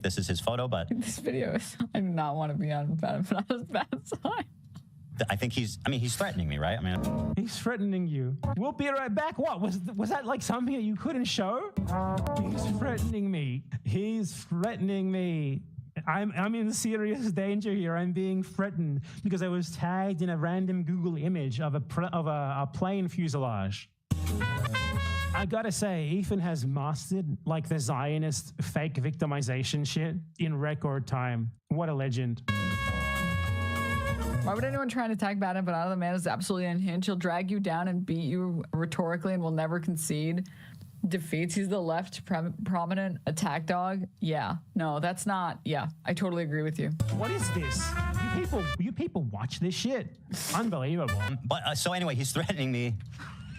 This is his photo, but This video is, I do not want to be on bad side. I think he's threatening me, right? I mean, He's threatening you. We'll be right back. What? Was that like something that you couldn't show? He's threatening me. He's threatening me. I'm in serious danger here. I'm being threatened because I was tagged in a random Google image of a plane fuselage. I gotta say, Ethan has mastered like the Zionist fake victimization shit in record time. What a legend. Why would anyone try and attack Batman? But the man is absolutely unhinged. He'll drag you down and beat you rhetorically and will never concede defeats. He's the left prominent attack dog. Yeah, no, that's not. Yeah, I totally agree with you. What is this? You people watch this shit? Unbelievable. but so anyway, he's threatening me.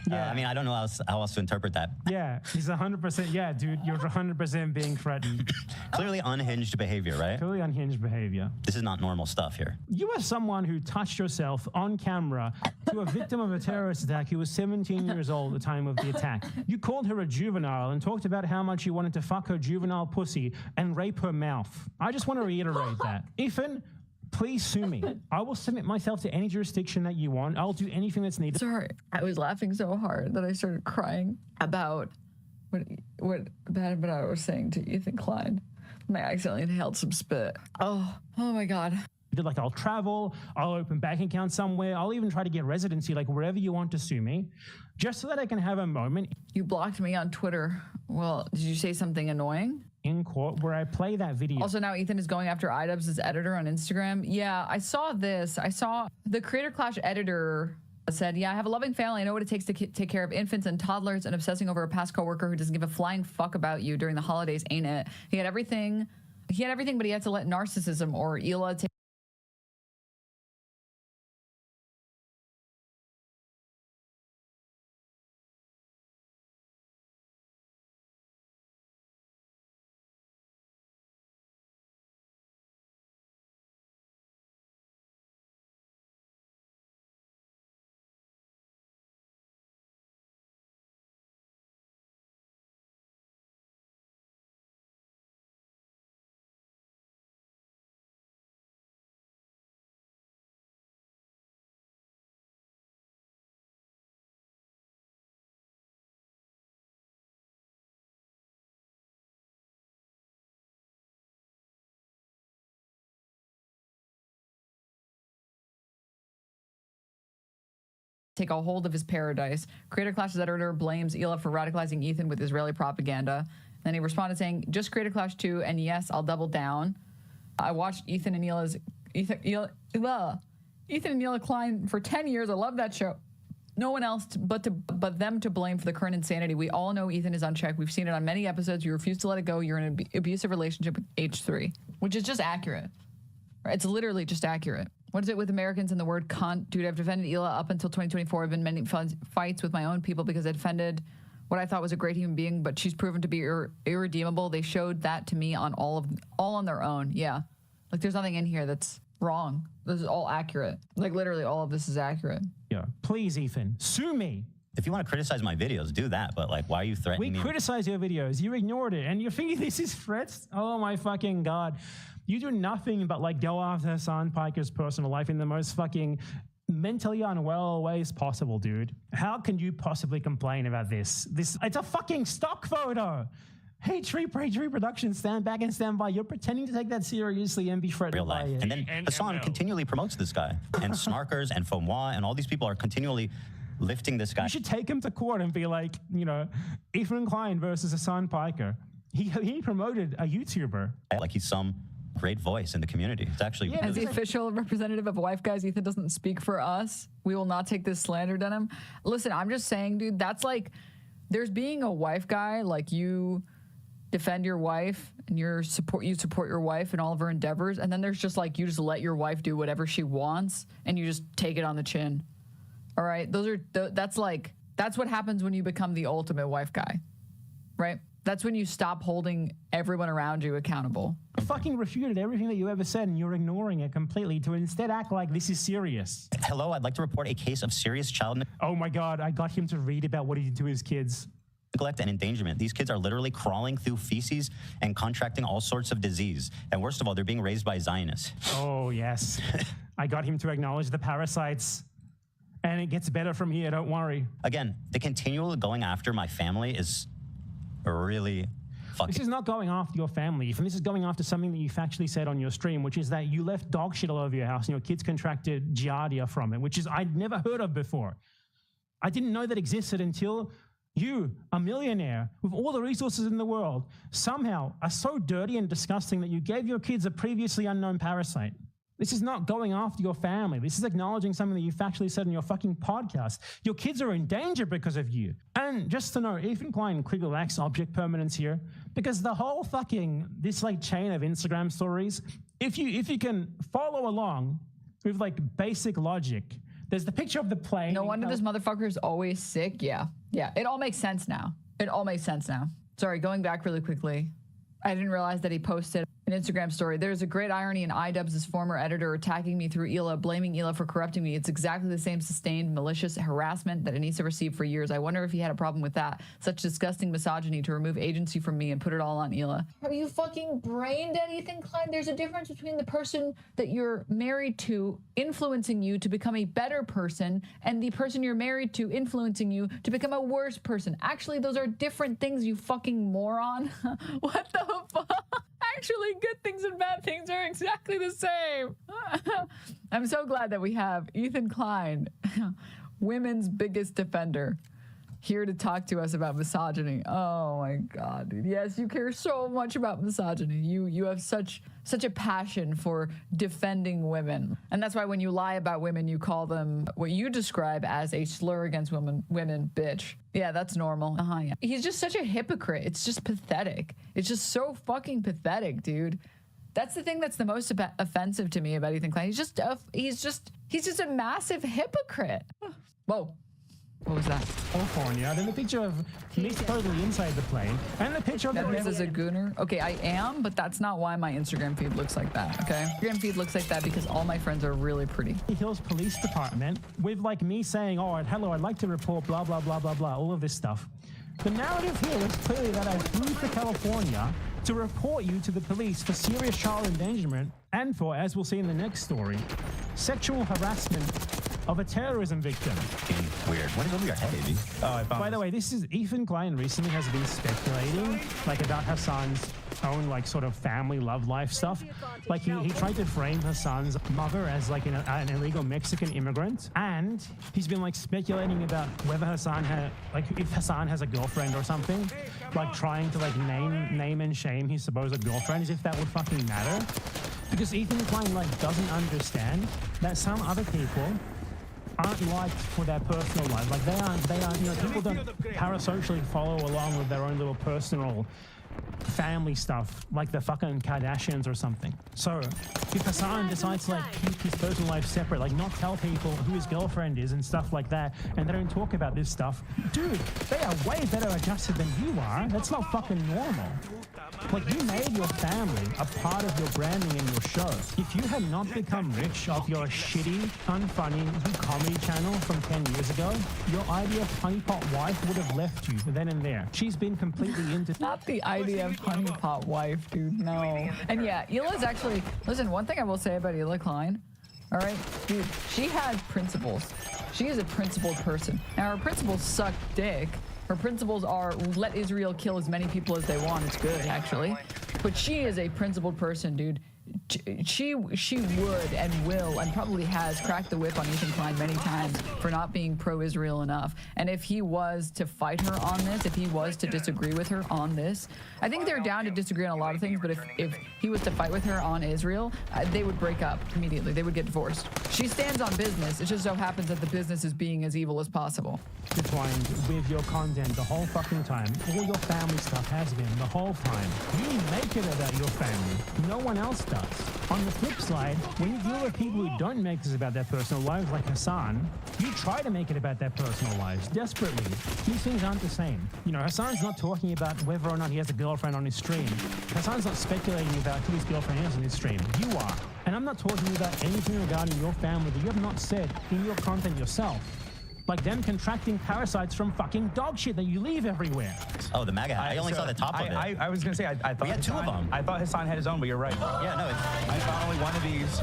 Yeah. I don't know how else to interpret that. Yeah, he's 100%. Yeah, dude, you're 100% being threatened. Clearly unhinged behavior, right? Clearly unhinged behavior. This is not normal stuff here. You are someone who touched yourself on camera to a victim of a terrorist attack who was 17 years old at the time of the attack. You called her a juvenile and talked about how much you wanted to fuck her juvenile pussy and rape her mouth. I just want to reiterate that. Ethan, please sue me. I will submit myself to any jurisdiction that you want. I'll do anything that's needed. Sorry, I was laughing so hard that I started crying about what Bad Bernard was saying to Ethan Klein. And I accidentally inhaled some spit. Oh my God. Like, I'll travel, I'll open bank account somewhere, I'll even try to get residency, like wherever you want to sue me, just so that I can have a moment. You blocked me on Twitter. Well, did you say something annoying? In court where I play that video. Also, now Ethan is going after iDubbbz' editor on Instagram. Yeah, I saw this. I saw the Creator Clash editor said, yeah, I have a loving family. I know what it takes to take care of infants and toddlers, and obsessing over a past coworker who doesn't give a flying fuck about you during the holidays, ain't it? He had everything, but he had to let narcissism or Ela take a hold of his paradise. Creator Clash's editor blames Ela for radicalizing Ethan with Israeli propaganda. Then he responded saying, just Creator Clash 2, and yes, I'll double down. I watched Ethan and Ela Klein for 10 years. I love that show. No one else but them to blame for the current insanity. We all know Ethan is unchecked. We've seen it on many episodes. You refuse to let it go. You're in an abusive relationship with H3, which is just accurate. Right? It's literally just accurate. What is it with Americans and the word cunt? Dude, I've defended Ela up until 2024. I've been in many fights with my own people because I defended what I thought was a great human being, but she's proven to be irredeemable. They showed that to me on all on their own. Yeah. Like, there's nothing in here that's wrong. This is all accurate. Like, literally all of this is accurate. Yeah. Please, Ethan, sue me. If you want to criticize my videos, do that. But like, why are you threatening me? We criticize your videos. You ignored it. And you're thinking this is threats? Oh my fucking God. You do nothing but like go after Hassan Piker's personal life in the most fucking mentally unwell ways possible, dude. How can you possibly complain about this? It's a fucking stock photo. Hey, Tree Productions, stand back and stand by. You're pretending to take that seriously and be threatened Real life. by it. And then Hassan continually promotes this guy. And Snarkers and Fomois and all these people are continually lifting this guy. You should take him to court and be like, you know, Ethan Klein versus Hassan Piker. He promoted a YouTuber. Like he's some great voice in the community. It's actually As the official representative of Wife Guys, Ethan doesn't speak for us. We will not take this slander on him. Listen, I'm just saying, dude, that's like, there's being a wife guy, like you defend your wife and you support your wife in all of her endeavors, and then there's just like you just let your wife do whatever she wants and you just take it on the chin. All right, that's what happens when you become the ultimate wife guy, right? That's when you stop holding everyone around you accountable. I fucking refuted everything that you ever said, and you're ignoring it completely to instead act like this is serious. Hello, I'd like to report a case of serious child. Oh my God, I got him to read about what he did to his kids. neglect and endangerment. These kids are literally crawling through feces and contracting all sorts of disease. And worst of all, they're being raised by Zionists. Oh, yes. I got him to acknowledge the parasites. And it gets better from here, don't worry. Again, the continual going after my family is really fucking... This is not going after your family. This is going after something that you factually said on your stream, which is that you left dog shit all over your house and your kids contracted giardia from it, which is I'd never heard of before. I didn't know that existed until you, a millionaire with all the resources in the world, somehow are so dirty and disgusting that you gave your kids a previously unknown parasite. This is not going after your family. This is acknowledging something that you factually said in your fucking podcast. Your kids are in danger because of you. And just to know, Ethan Klein quickly lacks object permanence here because the whole fucking, this like chain of Instagram stories, if you can follow along with like basic logic, there's the picture of the plane. No wonder this motherfucker is always sick. Yeah. It all makes sense now. Sorry, going back really quickly. I didn't realize that he posted an Instagram story. There's a great irony in iDubbbz' former editor attacking me through Hila, blaming Hila for corrupting me. It's exactly the same sustained malicious harassment that Anissa received for years. I wonder if he had a problem with that. Such disgusting misogyny to remove agency from me and put it all on Hila. Have you fucking brain dead, Ethan Klein? There's a difference between the person that you're married to influencing you to become a better person and the person you're married to influencing you to become a worse person. Actually, those are different things, you fucking moron. What the fuck? Actually, good things and bad things are exactly the same. I'm so glad that we have Ethan Klein, women's biggest defender, here to talk to us about misogyny. Oh my God, dude. Yes, you care so much about misogyny. You have such a passion for defending women. And that's why when you lie about women, you call them what you describe as a slur against women, bitch. Yeah, that's normal. Yeah. He's just such a hypocrite. It's just pathetic. It's just so fucking pathetic, dude. That's the thing that's the most offensive to me about Ethan Klein. He's just a massive hypocrite. Whoa. What was that? California. Then the picture of me totally inside the plane. And the picture of that means as a gooner. Okay, I am, but that's not why my Instagram feed looks like that, okay? Instagram feed looks like that because all my friends are really pretty. Hills Police Department with like me saying, oh, hello, I'd like to report blah, blah, blah, blah, blah, all of this stuff. The narrative here is clearly that I flew to California to report you to the police for serious child endangerment and for, as we'll see in the next story, sexual harassment of a terrorism victim. Weird. What is over your head, baby? Oh, I found By the way, this is Ethan Klein recently has been speculating like about Hassan's own like sort of family love life stuff. Like he tried to frame Hassan's mother as like an illegal Mexican immigrant, and he's been like speculating about whether Hassan had like if Hassan has a girlfriend or something, like trying to like name and shame his supposed girlfriend as if that would fucking matter. Because Ethan Klein like doesn't understand that some other people aren't liked for their personal life. Like they aren't, you know, people don't parasocially follow along with their own little personal family stuff like the fucking Kardashians or something. So if Hassan decides to like keep his personal life separate, like not tell people who his girlfriend is and stuff like that, and they don't talk about this stuff, dude, they are way better adjusted than you are. That's not fucking normal. Like, you made your family a part of your branding and your show. If you had not become rich off your shitty, unfunny comedy channel from 10 years ago, your idea of honeypot wife would have left you then and there. She's been completely into... Not the idea of honeypot wife, dude, no. And yeah, Hila's actually... Listen, one thing I will say about Hila Klein, all right, dude, she has principles. She is a principled person. Now, her principles suck dick. Her principles are let Israel kill as many people as they want. It's good, actually. But she is a principled person, dude. She would and will and probably has cracked the whip on Ethan Klein many times for not being pro-Israel enough. And if he was to fight her on this, if he was to disagree with her on this, I think they're down to disagree on a lot of things, but if he was to fight with her on Israel, they would break up immediately. They would get divorced. She stands on business. It just so happens that the business is being as evil as possible. Intertwined with your content the whole fucking time. All your family stuff has been the whole time. You make it about your family. No one else does. On the flip side, when you deal with people who don't make this about their personal lives, like Hassan, you try to make it about their personal lives, desperately. These things aren't the same. You know, Hassan's not talking about whether or not he has a girlfriend on his stream. Hassan's not speculating about who his girlfriend is on his stream. You are. And I'm not talking about anything regarding your family that you have not said in your content yourself. Like them contracting parasites from fucking dog shit that you leave everywhere. Oh, the MAGA hat. I only saw the top of it. I was going to say, I thought We had two of them. I thought Hassan had his own, but you're right. Yeah, no, I found only one of these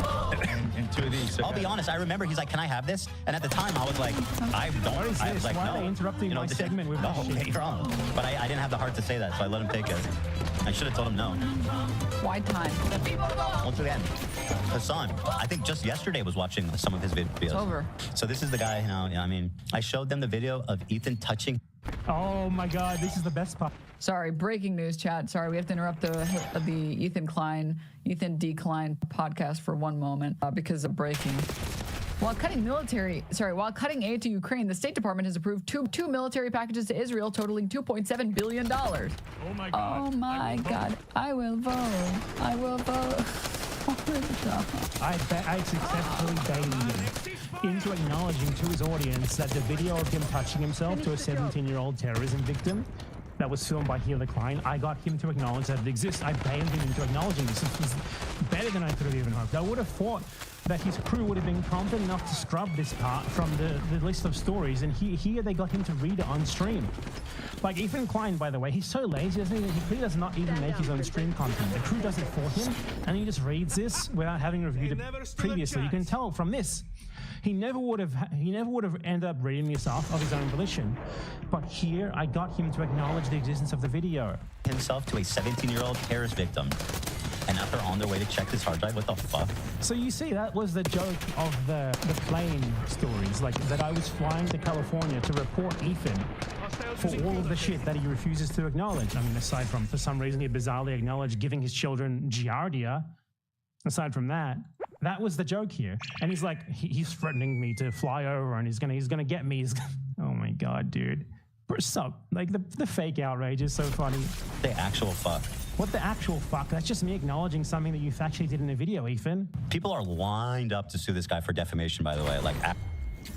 and two of these. So I'll be honest. I remember he's like, "Can I have this?" And at the time, I was like, "I don't." What is I this? was like, Why no. are they interrupting my segment with no, this shit? you're wrong. But I didn't have the heart to say that, so I let him take it. I should have told him no. Why time? Once again, Hassan, I think just yesterday was watching some of his videos. It's over. So this is the guy. I mean, I showed them the video of Ethan touching. Oh my God, this is the best part. Sorry, breaking news, chat. Sorry, we have to interrupt the Ethan D. Klein podcast for one moment because of breaking. While cutting aid to Ukraine, the State Department has approved two military packages to Israel totaling $2.7 billion. Oh my God. Oh my God. I will vote. I will vote. I successfully baited him into acknowledging to his audience that the video of him touching himself to a 17-year-old terrorism victim that was filmed by Healer Klein, I got him to acknowledge that it exists. I bailed him into acknowledging this. It was better than I could have even hoped. I would have thought that his crew would have been competent enough to scrub this part from the list of stories, and here they got him to read it on stream. Like Ethan Klein, by the way, he's so lazy, he clearly does not even make his own stream content. The crew does it for him, and he just reads this without having reviewed it previously. You can tell from this. He never would have ended up reading this off of his own volition. But here, I got him to acknowledge the existence of the video. Himself to a 17-year-old terrorist victim. And now they're on their way to check his hard drive. What the fuck? So you see, that was the joke of the plane stories, like that I was flying to California to report Ethan for all of the shit that he refuses to acknowledge. I mean, aside from, for some reason, he bizarrely acknowledged giving his children Giardia. Aside from that, that was the joke here. And he's like, he's threatening me to fly over and he's gonna get me. Oh my God, dude. Sup? Like the fake outrage is so funny. The actual fuck. What the actual fuck? That's just me acknowledging something that you actually did in a video, Ethan. People are lined up to sue this guy for defamation, by the way. Like,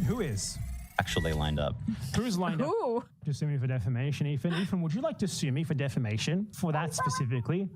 who is? Actually lined up. Who's lined up Who? to sue me for defamation, Ethan? Ethan, would you like to sue me for defamation? For that specifically?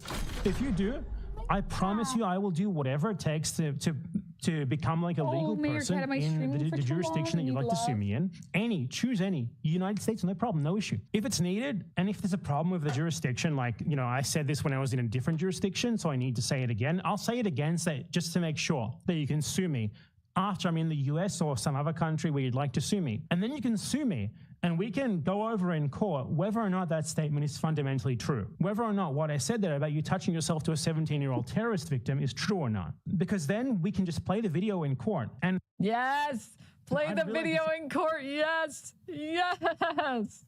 If you do, I promise you I will do whatever it takes to become like a legal person in the jurisdiction that you'd like to sue me in. Choose any. United States, no problem, no issue. If it's needed, and if there's a problem with the jurisdiction, like, you know, I said this when I was in a different jurisdiction, so I need to say it again. I'll say it again just to make sure that you can sue me after I'm in the US or some other country where you'd like to sue me. And then you can sue me. And we can go over in court whether or not that statement is fundamentally true. Whether or not what I said there about you touching yourself to a 17-year-old terrorist victim is true or not. Because then we can just play the video in court. And yes, play the video in court. Yes, yes.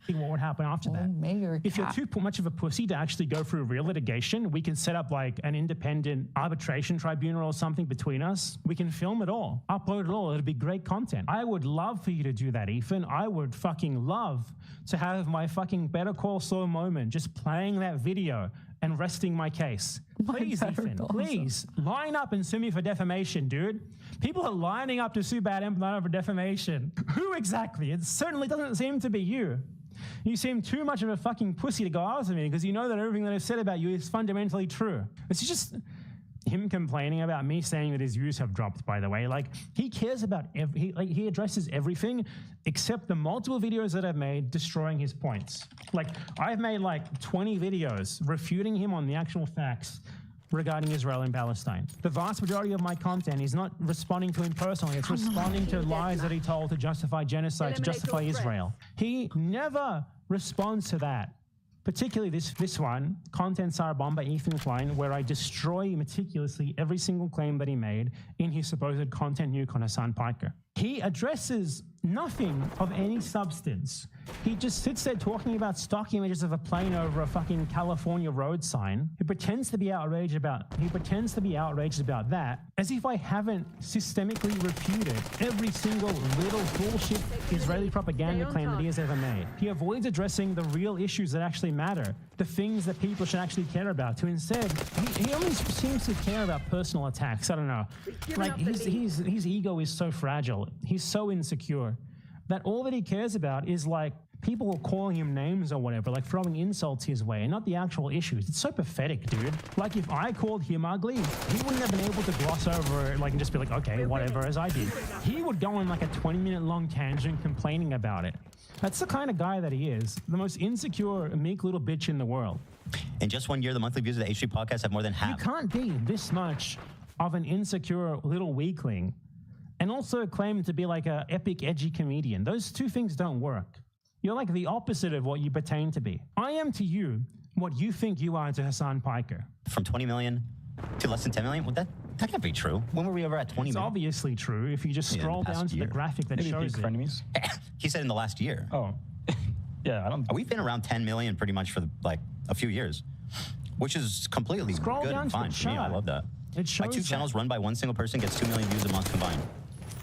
What would happen after that? If you're too much of a pussy to actually go through real litigation, we can set up like an independent arbitration tribunal or something between us. We can film it all, upload it all. It'd be great content. I would love for you to do that, Ethan. I would fucking love to have my fucking Better Call Saul moment just playing that video and resting my case. Please, Ethan, please line up and sue me for defamation, dude. People are lining up to sue Bad Empire for defamation. Who exactly? It certainly doesn't seem to be you. You seem too much of a fucking pussy to go after me because you know that everything that I've said about you is fundamentally true. It's just him complaining about me saying that his views have dropped, by the way. Like, he cares about he addresses everything except the multiple videos that I've made destroying his points. Like, I've made like 20 videos refuting him on the actual facts regarding Israel and Palestine. The vast majority of my content is not responding to him personally. It's responding to lies that he told to justify genocide, to justify Israel. He never responds to that. Particularly this one, Content Sarah Bomb by Ethan Klein, where I destroy meticulously every single claim that he made in his supposed content nuke on Hassan Piker. He addresses nothing of any substance. He just sits there talking about stock images of a plane over a fucking California road sign. He pretends to be outraged about that, as if I haven't systemically refuted every single little bullshit Israeli propaganda claim that he has ever made. He avoids addressing the real issues that actually matter, the things that people should actually care about. To instead, he only seems to care about personal attacks. I don't know. Like, his ego is so fragile. He's so insecure that all that he cares about is like people were calling him names or whatever, like throwing insults his way, and not the actual issues. It's so pathetic, dude. Like, if I called him ugly, he wouldn't have been able to gloss over it, like, and just be like, okay, whatever, as I did. He would go on like a 20-minute long tangent complaining about it. That's the kind of guy that he is. The most insecure, meek little bitch in the world. In just 1 year, the monthly views of the H3 podcast have more than half. You can't be this much of an insecure little weakling and also claim to be like a epic, edgy comedian. Those two things don't work. You're like the opposite of what you pertain to be. I am to you what you think you are to Hassan Piker. From 20 million to less than 10 million? Well, that can't be true. When were we ever at 20 It's million? obviously true if you just Yeah, in scroll the past down to the year. graphic that Maybe shows peak it. frenemies. He said in the last year. Oh. Yeah, I don't. We've been around 10 million pretty much for like a few years, which is completely Scroll good down and to the fine for me. I chart. love that. It My shows 2 that. channels run by one single person gets 2 million views a month combined.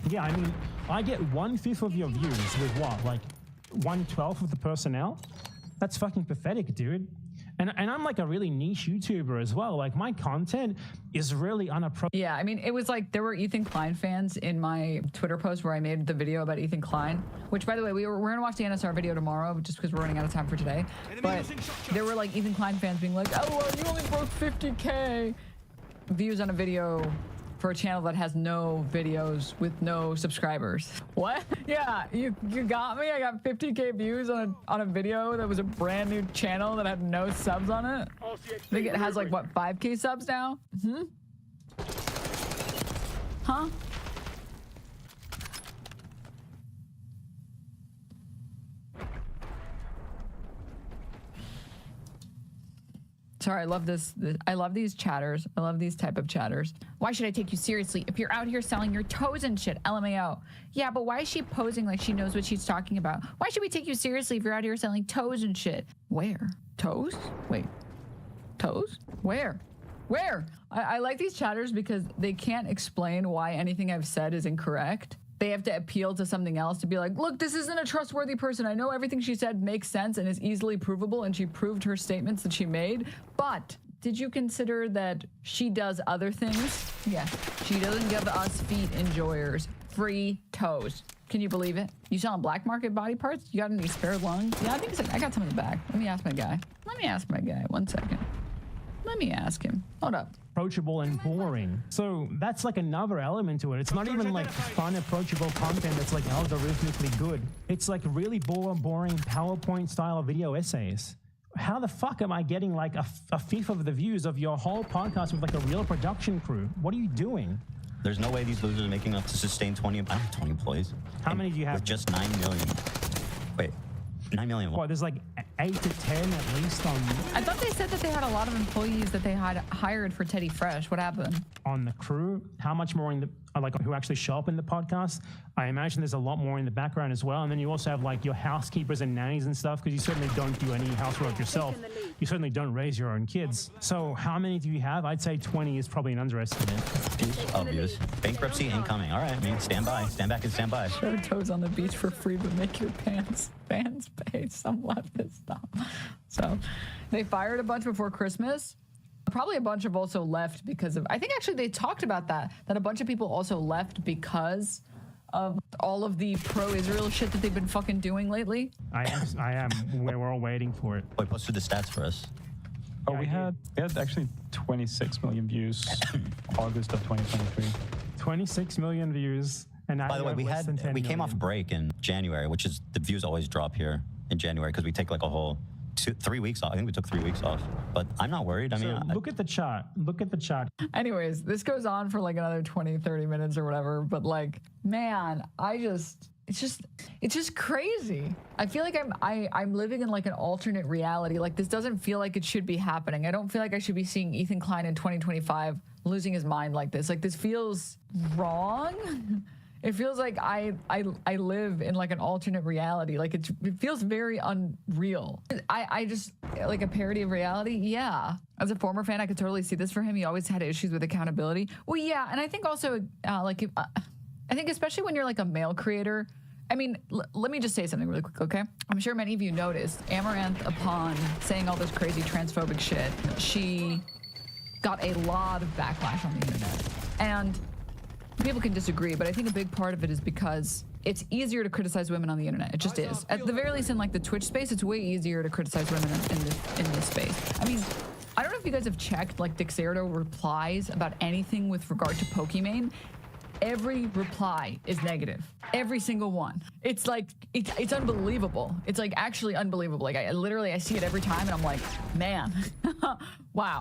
Yeah, I mean, I get 1/5 of your views with what? Like 1/12 of the personnel? That's fucking pathetic, dude. And I'm like a really niche YouTuber as well. Like, my content is really unapproachable. Yeah, I mean, it was like there were Ethan Klein fans in my Twitter post where I made the video about Ethan Klein, which, by the way, we're going to watch the NSR video tomorrow just because we're running out of time for today. But there were like Ethan Klein fans being like, oh, you only broke 50K views on a video for a channel that has no videos with no subscribers. What? Yeah, you got me. I got 50K views on a video that was a brand new channel that had no subs on it. I think it has like what, 5K subs now? Huh? Sorry, I love this. I love these chatters. I love these type of chatters. Why should I take you seriously if you're out here selling your toes and shit? LMAO. Yeah, but why is she posing like she knows what she's talking about? Why should we take you seriously if you're out here selling toes and shit? Where? Toes? Wait. Toes? Where? Where? I like these chatters because they can't explain why anything I've said is incorrect. They have to appeal to something else to be like, look, this isn't a trustworthy person. I know everything she said makes sense and is easily provable, and she proved her statements that she made. But did you consider that she does other things? Yeah, she doesn't give us feet enjoyers free toes. Can you believe it? You selling black market body parts? You got any spare lungs? Yeah, I think so. I got some in the back. Let me ask my guy. 1 second. Let me ask him. Hold up. Approachable and boring. So that's like another element to it. It's not even like fun, approachable content that's like algorithmically good. It's like really boring PowerPoint style video essays. How the fuck am I getting like a fifth of the views of your whole podcast with like a real production crew? What are you doing? There's no way these losers are making enough to sustain 20. I have 20 employees. How many do you have? With just 9 million. Wait, 9 million. What, there's like 8 to 10 at least I thought they said that they had a lot of employees that they had hired for Teddy Fresh. What happened? on the crew. How much more in the like who actually show up in the podcast? I imagine there's a lot more in the background as well. And then you also have like your housekeepers and nannies and stuff, because you certainly don't do any housework yourself. You certainly don't raise your own kids. So how many do you have? I'd say 20 is probably an underestimate. Obvious. Bankruptcy incoming. All right, I mean, stand by. Stand back and stand by. Show toes on the beach for free, but make your fans pay some leftist stuff. So they fired a bunch before Christmas. Probably a bunch have also left because of, I think actually they talked about that a bunch of people also left because of all of the pro-Israel shit that they've been fucking doing lately. I am. We're all waiting for it. Wait, posted the stats for us. Oh, we had actually 26 million views August of 2023. 26 million views. And now By the way, we came off break in January, which is the views always drop here in January because we take like a whole 3 weeks off. I think we took 3 weeks off, but I'm not worried. I mean, look at the chart. Look at the chart. Anyways, this goes on for like another 20, 30 minutes or whatever. But like, man, it's just crazy. I feel like I'm living in like an alternate reality. Like this doesn't feel like it should be happening. I don't feel like I should be seeing Ethan Klein in 2025 losing his mind like this. Like this feels wrong. It feels like I live in like an alternate reality. Like it feels very unreal. I just, like a parody of reality. Yeah. As a former fan, I could totally see this for him. He always had issues with accountability. Well, yeah. And I think also I think especially when you're like a male creator, I mean, let me just say something really quick, okay? I'm sure many of you noticed Amaranth, upon saying all this crazy transphobic shit, she got a lot of backlash on the internet. And people can disagree, but I think a big part of it is because it's easier to criticize women on the internet. It just is. At the very least, in like the Twitch space, it's way easier to criticize women in this space. I mean, I don't know if you guys have checked like Dexerto replies about anything with regard to Pokimane. Every reply is negative. Every single one. It's like, it's unbelievable. It's like actually unbelievable. Like I see it every time and I'm like, man, wow.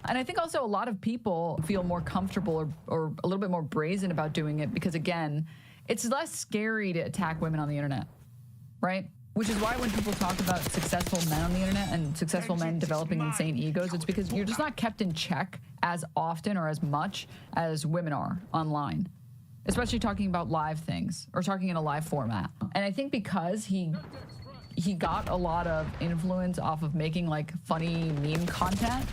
And I think also a lot of people feel more comfortable or a little bit more brazen about doing it because again, it's less scary to attack women on the internet, right? Which is why when people talk about successful men on the internet and successful men developing insane egos, it's because you're just not kept in check as often or as much as women are online. Especially talking about live things or talking in a live format. And I think because he got a lot of influence off of making like funny meme content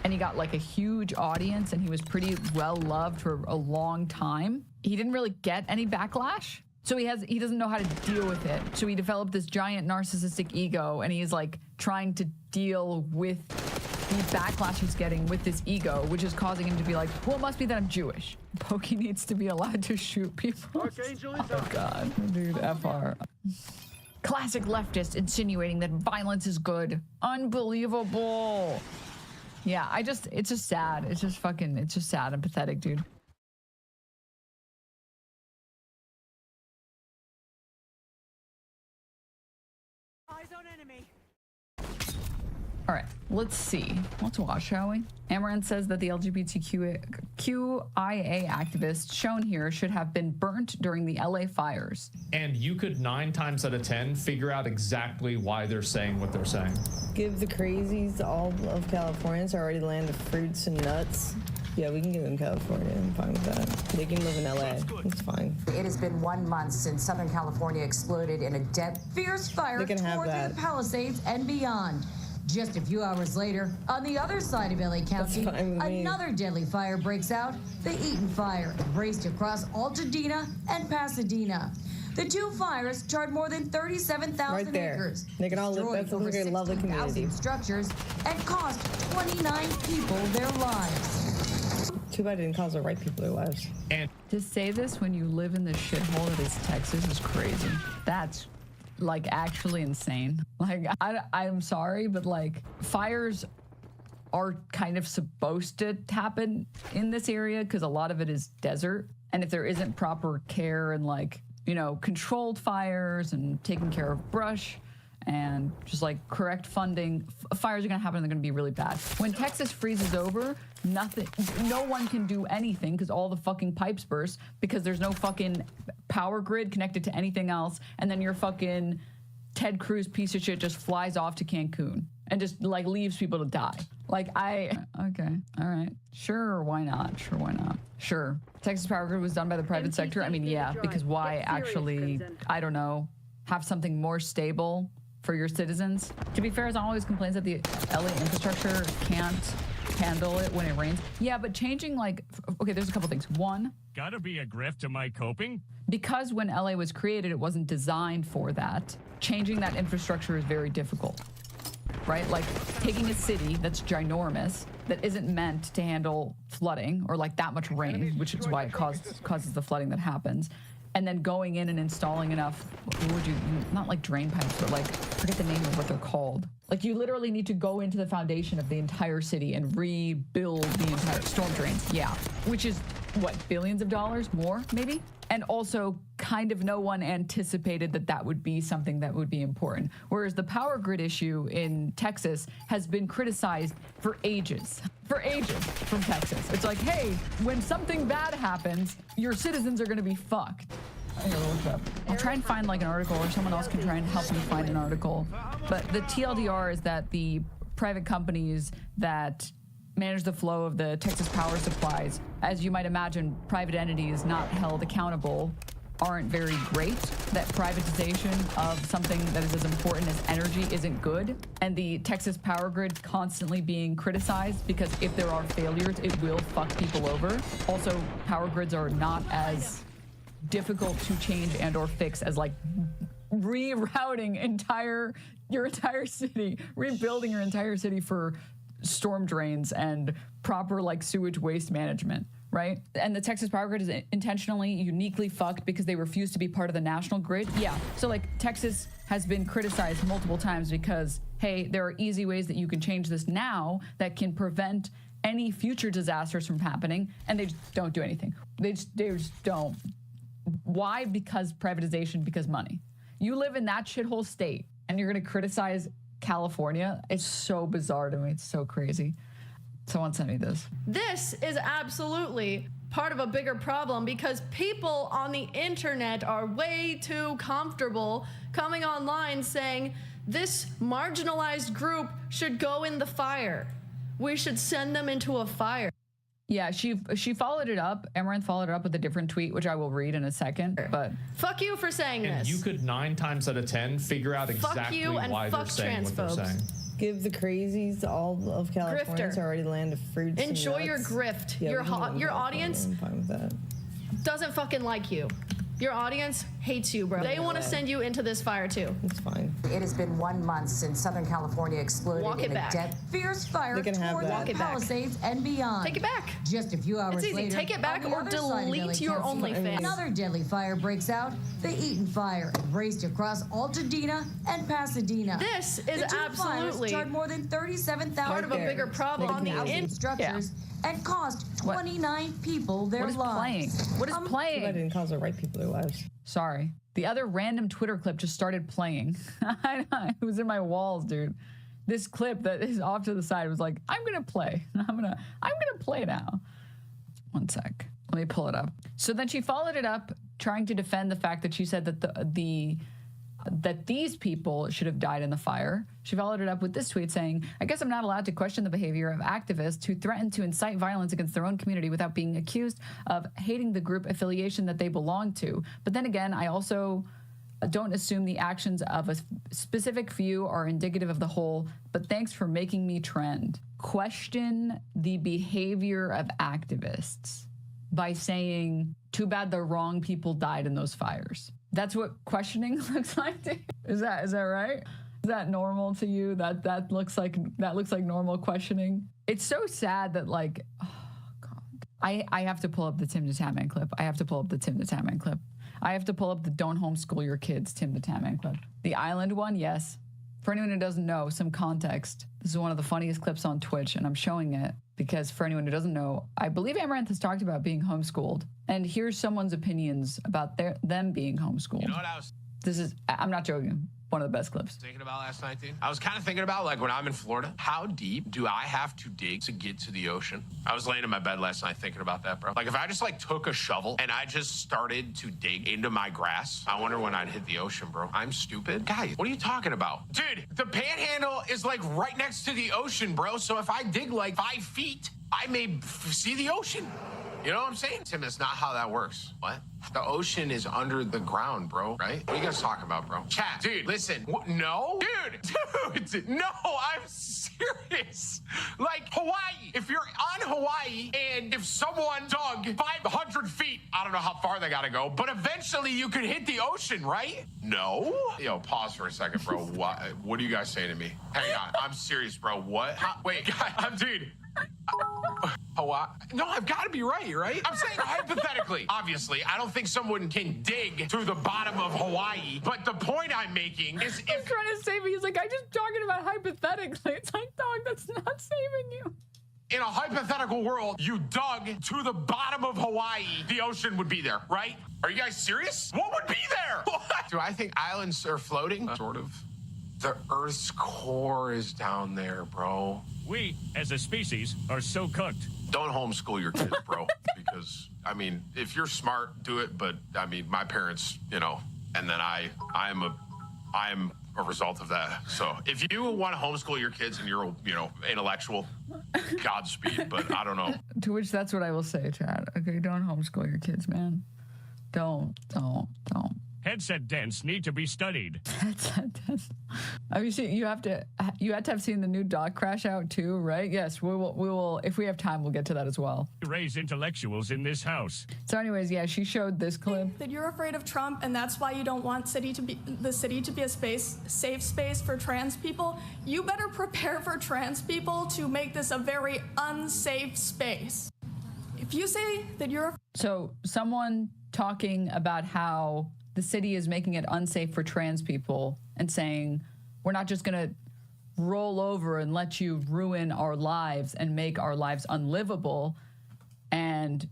and he got like a huge audience and he was pretty well loved for a long time, he didn't really get any backlash. So he doesn't know how to deal with it. So he developed this giant narcissistic ego and he's like trying to deal with the backlash he's getting with this ego, which is causing him to be like, well, it must be that I'm Jewish. Pokey needs to be allowed to shoot people. Oh God, dude, FR. Classic leftist insinuating that violence is good. Unbelievable. Yeah, it's just sad. It's just sad and pathetic, dude. Eyes on enemy. All right, let's see. Let's watch, shall we? Amaranth says that the LGBTQIA activists shown here should have been burnt during the LA fires. And you could 9 times out of 10 figure out exactly why they're saying what they're saying. Give the crazies all of California. It's already land of fruits and nuts. Yeah, we can give them California. I'm fine with that. They can live in LA. It's fine. It has been 1 month since Southern California exploded in a fierce fire They can have toward that. the Palisades and beyond. Just a few hours later, on the other side of LA County, fine with me. another deadly fire breaks out, the Eaton Fire, raced across Altadena and Pasadena. The two fires charred more than 37,000 Right there. acres. They can all live- destroyed that looks like a over lovely 16,000 community. structures and cost 29 people their lives. Too bad it didn't cause the right people their lives. To say this when you live in the shithole that is Texas is crazy. That's like actually insane. Like I'm sorry, but like fires are kind of supposed to happen in this area because a lot of it is desert. And if there isn't proper care and like, you know, controlled fires and taking care of brush and just like correct funding, fires are gonna happen and they're gonna be really bad. When Texas freezes over, no one can do anything because all the fucking pipes burst because there's no fucking power grid connected to anything else. And then your fucking Ted Cruz piece of shit just flies off to Cancun and just like leaves people to die. Like okay, all right. Sure, why not? Sure, why not? Sure. Texas Power Grid was done by the private sector. I mean, yeah, because why actually, I don't know, have something more stable for your citizens? To be fair, as always complains that the LA infrastructure can't handle it when it rains. Yeah, but changing like, okay, there's a couple things. One, Gotta be a grift. Am I coping? because when LA was created, it wasn't designed for that. Changing that infrastructure is very difficult, right? Like taking a city that's ginormous, that isn't meant to handle flooding or like that much rain, which is why it causes the flooding that happens. And then going in and installing enough, what would you, not like drain pipes, but like, forget the name of what they're called. Like you literally need to go into the foundation of the entire city and rebuild the entire storm drains. Yeah, which is what, billions of dollars more maybe? And also kind of no one anticipated that that would be something that would be important. Whereas the power grid issue in Texas has been criticized for ages from Texas. It's like, hey, when something bad happens, your citizens are gonna be fucked. I'll try and find like an article or someone else can try and help me find an article. But the TLDR is that the private companies that manage the flow of the Texas power supplies, as you might imagine, private entities not held accountable aren't very great. That privatization of something that is as important as energy isn't good. And the Texas power grid constantly being criticized because if there are failures, it will fuck people over. Also, power grids are not as difficult to change and or fix as like rerouting your entire city, rebuilding your entire city for storm drains and proper like sewage waste management, right? And the Texas power grid is intentionally, uniquely fucked because they refuse to be part of the national grid. Yeah, so like Texas has been criticized multiple times because, hey, there are easy ways that you can change this now that can prevent any future disasters from happening, and they just don't do anything. They just don't. Why? Because privatization, because money. You live in that shithole state, and you're gonna criticize California? It's so bizarre to me. It's so crazy. Someone sent me this. This is absolutely part of a bigger problem because people on the internet are way too comfortable coming online saying this marginalized group should go in the fire. We should send them into a fire. Yeah, she followed it up. Amaranth followed it up with a different tweet, which I will read in a second. But fuck you for saying and this. You could 9 times out of 10 figure out exactly why they're saying what they're saying. Give the crazies all of California. It's already land of fruits. Enjoy and your nuts. grift. Yeah, Your audience I'm fine with that. doesn't fucking like you. Your audience hates you, bro. They want to send you into this fire too. It's fine. It has been 1 month since Southern California exploded in a dead, fierce fire toward the Palisades and beyond. Take it back. Just a few hours It's easy. later, Take it back on the or other side of delete LA your County, OnlyFans. Another deadly fire breaks out. The Eaton Fire raced across Altadena and Pasadena. This is the two absolutely fires charred more than 37,000 part of a bigger problem on the structures and cost 29 people their what is lives. playing? What is playing? I didn't cause the right people their lives. Sorry. The other random Twitter clip just started playing. It was in my walls, dude. This clip that is off to the side was like, I'm gonna play. I'm gonna play now. One sec. Let me pull it up. So then she followed it up, trying to defend the fact that she said that that these people should have died in the fire. She followed it up with this tweet saying, I guess I'm not allowed to question the behavior of activists who threaten to incite violence against their own community without being accused of hating the group affiliation that they belong to. But then again, I also don't assume the actions of a specific few are indicative of the whole, but thanks for making me trend. Question the behavior of activists by saying, too bad the wrong people died in those fires. That's what questioning looks like to you? Is that right? Is that normal to you? That looks like normal questioning? It's so sad that like, oh God. I have to pull up the Tim the Tatman clip. I have to pull up the don't homeschool your kids Tim the Tatman clip. The island one, yes. For anyone who doesn't know, some context. This is one of the funniest clips on Twitch, and I'm showing it because for anyone who doesn't know, I believe Amaranth has talked about being homeschooled. And here's someone's opinions about them being homeschooled. You know what I was I'm not joking, one of the best clips. thinking about last night, dude? I was kind of thinking about, like, when I'm in Florida, how deep do I have to dig to get to the ocean? I was laying in my bed last night thinking about that, bro. Like, if I just, like, took a shovel and I just started to dig into my grass, I wonder when I'd hit the ocean, bro. I'm stupid? Guys, what are you talking about? Dude, the Panhandle is, like, right next to the ocean, bro. So if I dig, like, 5 feet, I may see the ocean. You know what I'm saying? Tim, that's not how that works. What? The ocean is under the ground, bro, right? What are you guys talking about, bro? Chat, dude, listen. No? Dude, no, I'm serious. Like, Hawaii. If you're on Hawaii and if someone dug 500 feet, I don't know how far they gotta go, but eventually you could hit the ocean, right? No? Yo, pause for a second, bro. What are you guys saying to me? Hang on, I'm serious, bro. What? Wait, guys, dude. Hawaii? No, I've got to be right? I'm saying hypothetically. Obviously, I don't think someone can dig through the bottom of Hawaii. But the point I'm making is He's trying to save me. He's like, I'm just talking about hypothetically. It's like, dog, that's not saving you. In a hypothetical world, you dug to the bottom of Hawaii, the ocean would be there, right? Are you guys serious? What would be there? What? Do I think islands are floating? Sort of. The Earth's core is down there, bro. We, as a species, are so cooked. Don't homeschool your kids, bro. Because, I mean, if you're smart, do it. But, I mean, my parents, you know, and then I'm a result of that. So if you want to homeschool your kids and you're, you know, intellectual, Godspeed. But I don't know. To which that's what I will say, Chad. Okay, don't homeschool your kids, man. Don't. Headset dents need to be studied. Headset dents. Have you seen? You had to have seen the new dog crash out too, right? Yes, we will. If we have time, we'll get to that as well. Raise intellectuals in this house. So, anyways, yeah, she showed this clip. That you're afraid of Trump, and that's why you don't want the city to be a safe space for trans people. You better prepare for trans people to make this a very unsafe space. If you say that you're So someone talking about how the city is making it unsafe for trans people and saying, we're not just going to roll over and let you ruin our lives and make our lives unlivable and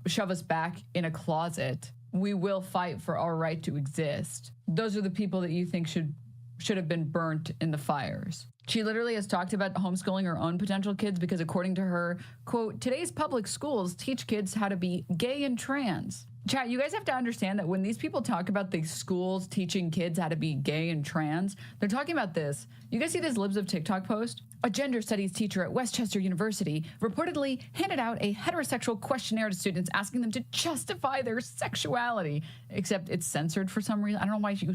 shove us back in a closet. We will fight for our right to exist. Those are the people that you think should have been burnt in the fires. She literally has talked about homeschooling her own potential kids because according to her, quote, today's public schools teach kids how to be gay and trans. Chat, you guys have to understand that when these people talk about the schools teaching kids how to be gay and trans, they're talking about this. You guys see this Libs of TikTok post? A gender studies teacher at Westchester University reportedly handed out a heterosexual questionnaire to students asking them to justify their sexuality, except it's censored for some reason. I don't know why you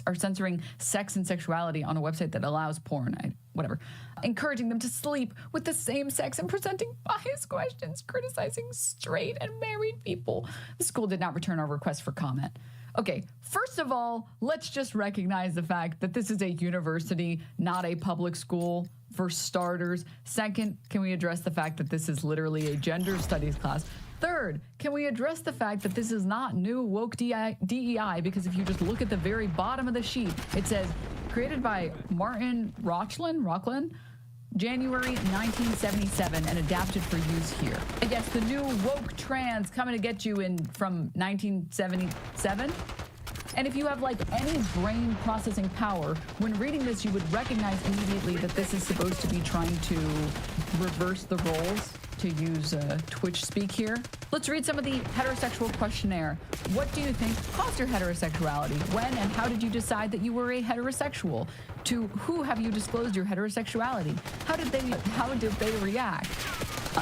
are censoring sex and sexuality on a website that allows porn. Whatever. Encouraging them to sleep with the same sex and presenting biased questions, criticizing straight and married people. The school did not return our request for comment. Okay, first of all, let's just recognize the fact that this is a university, not a public school, for starters. Second, can we address the fact that this is literally a gender studies class? Third, can we address the fact that this is not new woke DEI? Because if you just look at the very bottom of the sheet, it says, created by Martin Rocklin, January 1977, and adapted for use here. I guess the new woke trans coming to get you in from 1977. And if you have like any brain processing power, when reading this, you would recognize immediately that this is supposed to be trying to reverse the roles, to use Twitch speak here. Let's read some of the heterosexual questionnaire. What do you think caused your heterosexuality? When and how did you decide that you were a heterosexual? To who have you disclosed your heterosexuality? How did they react?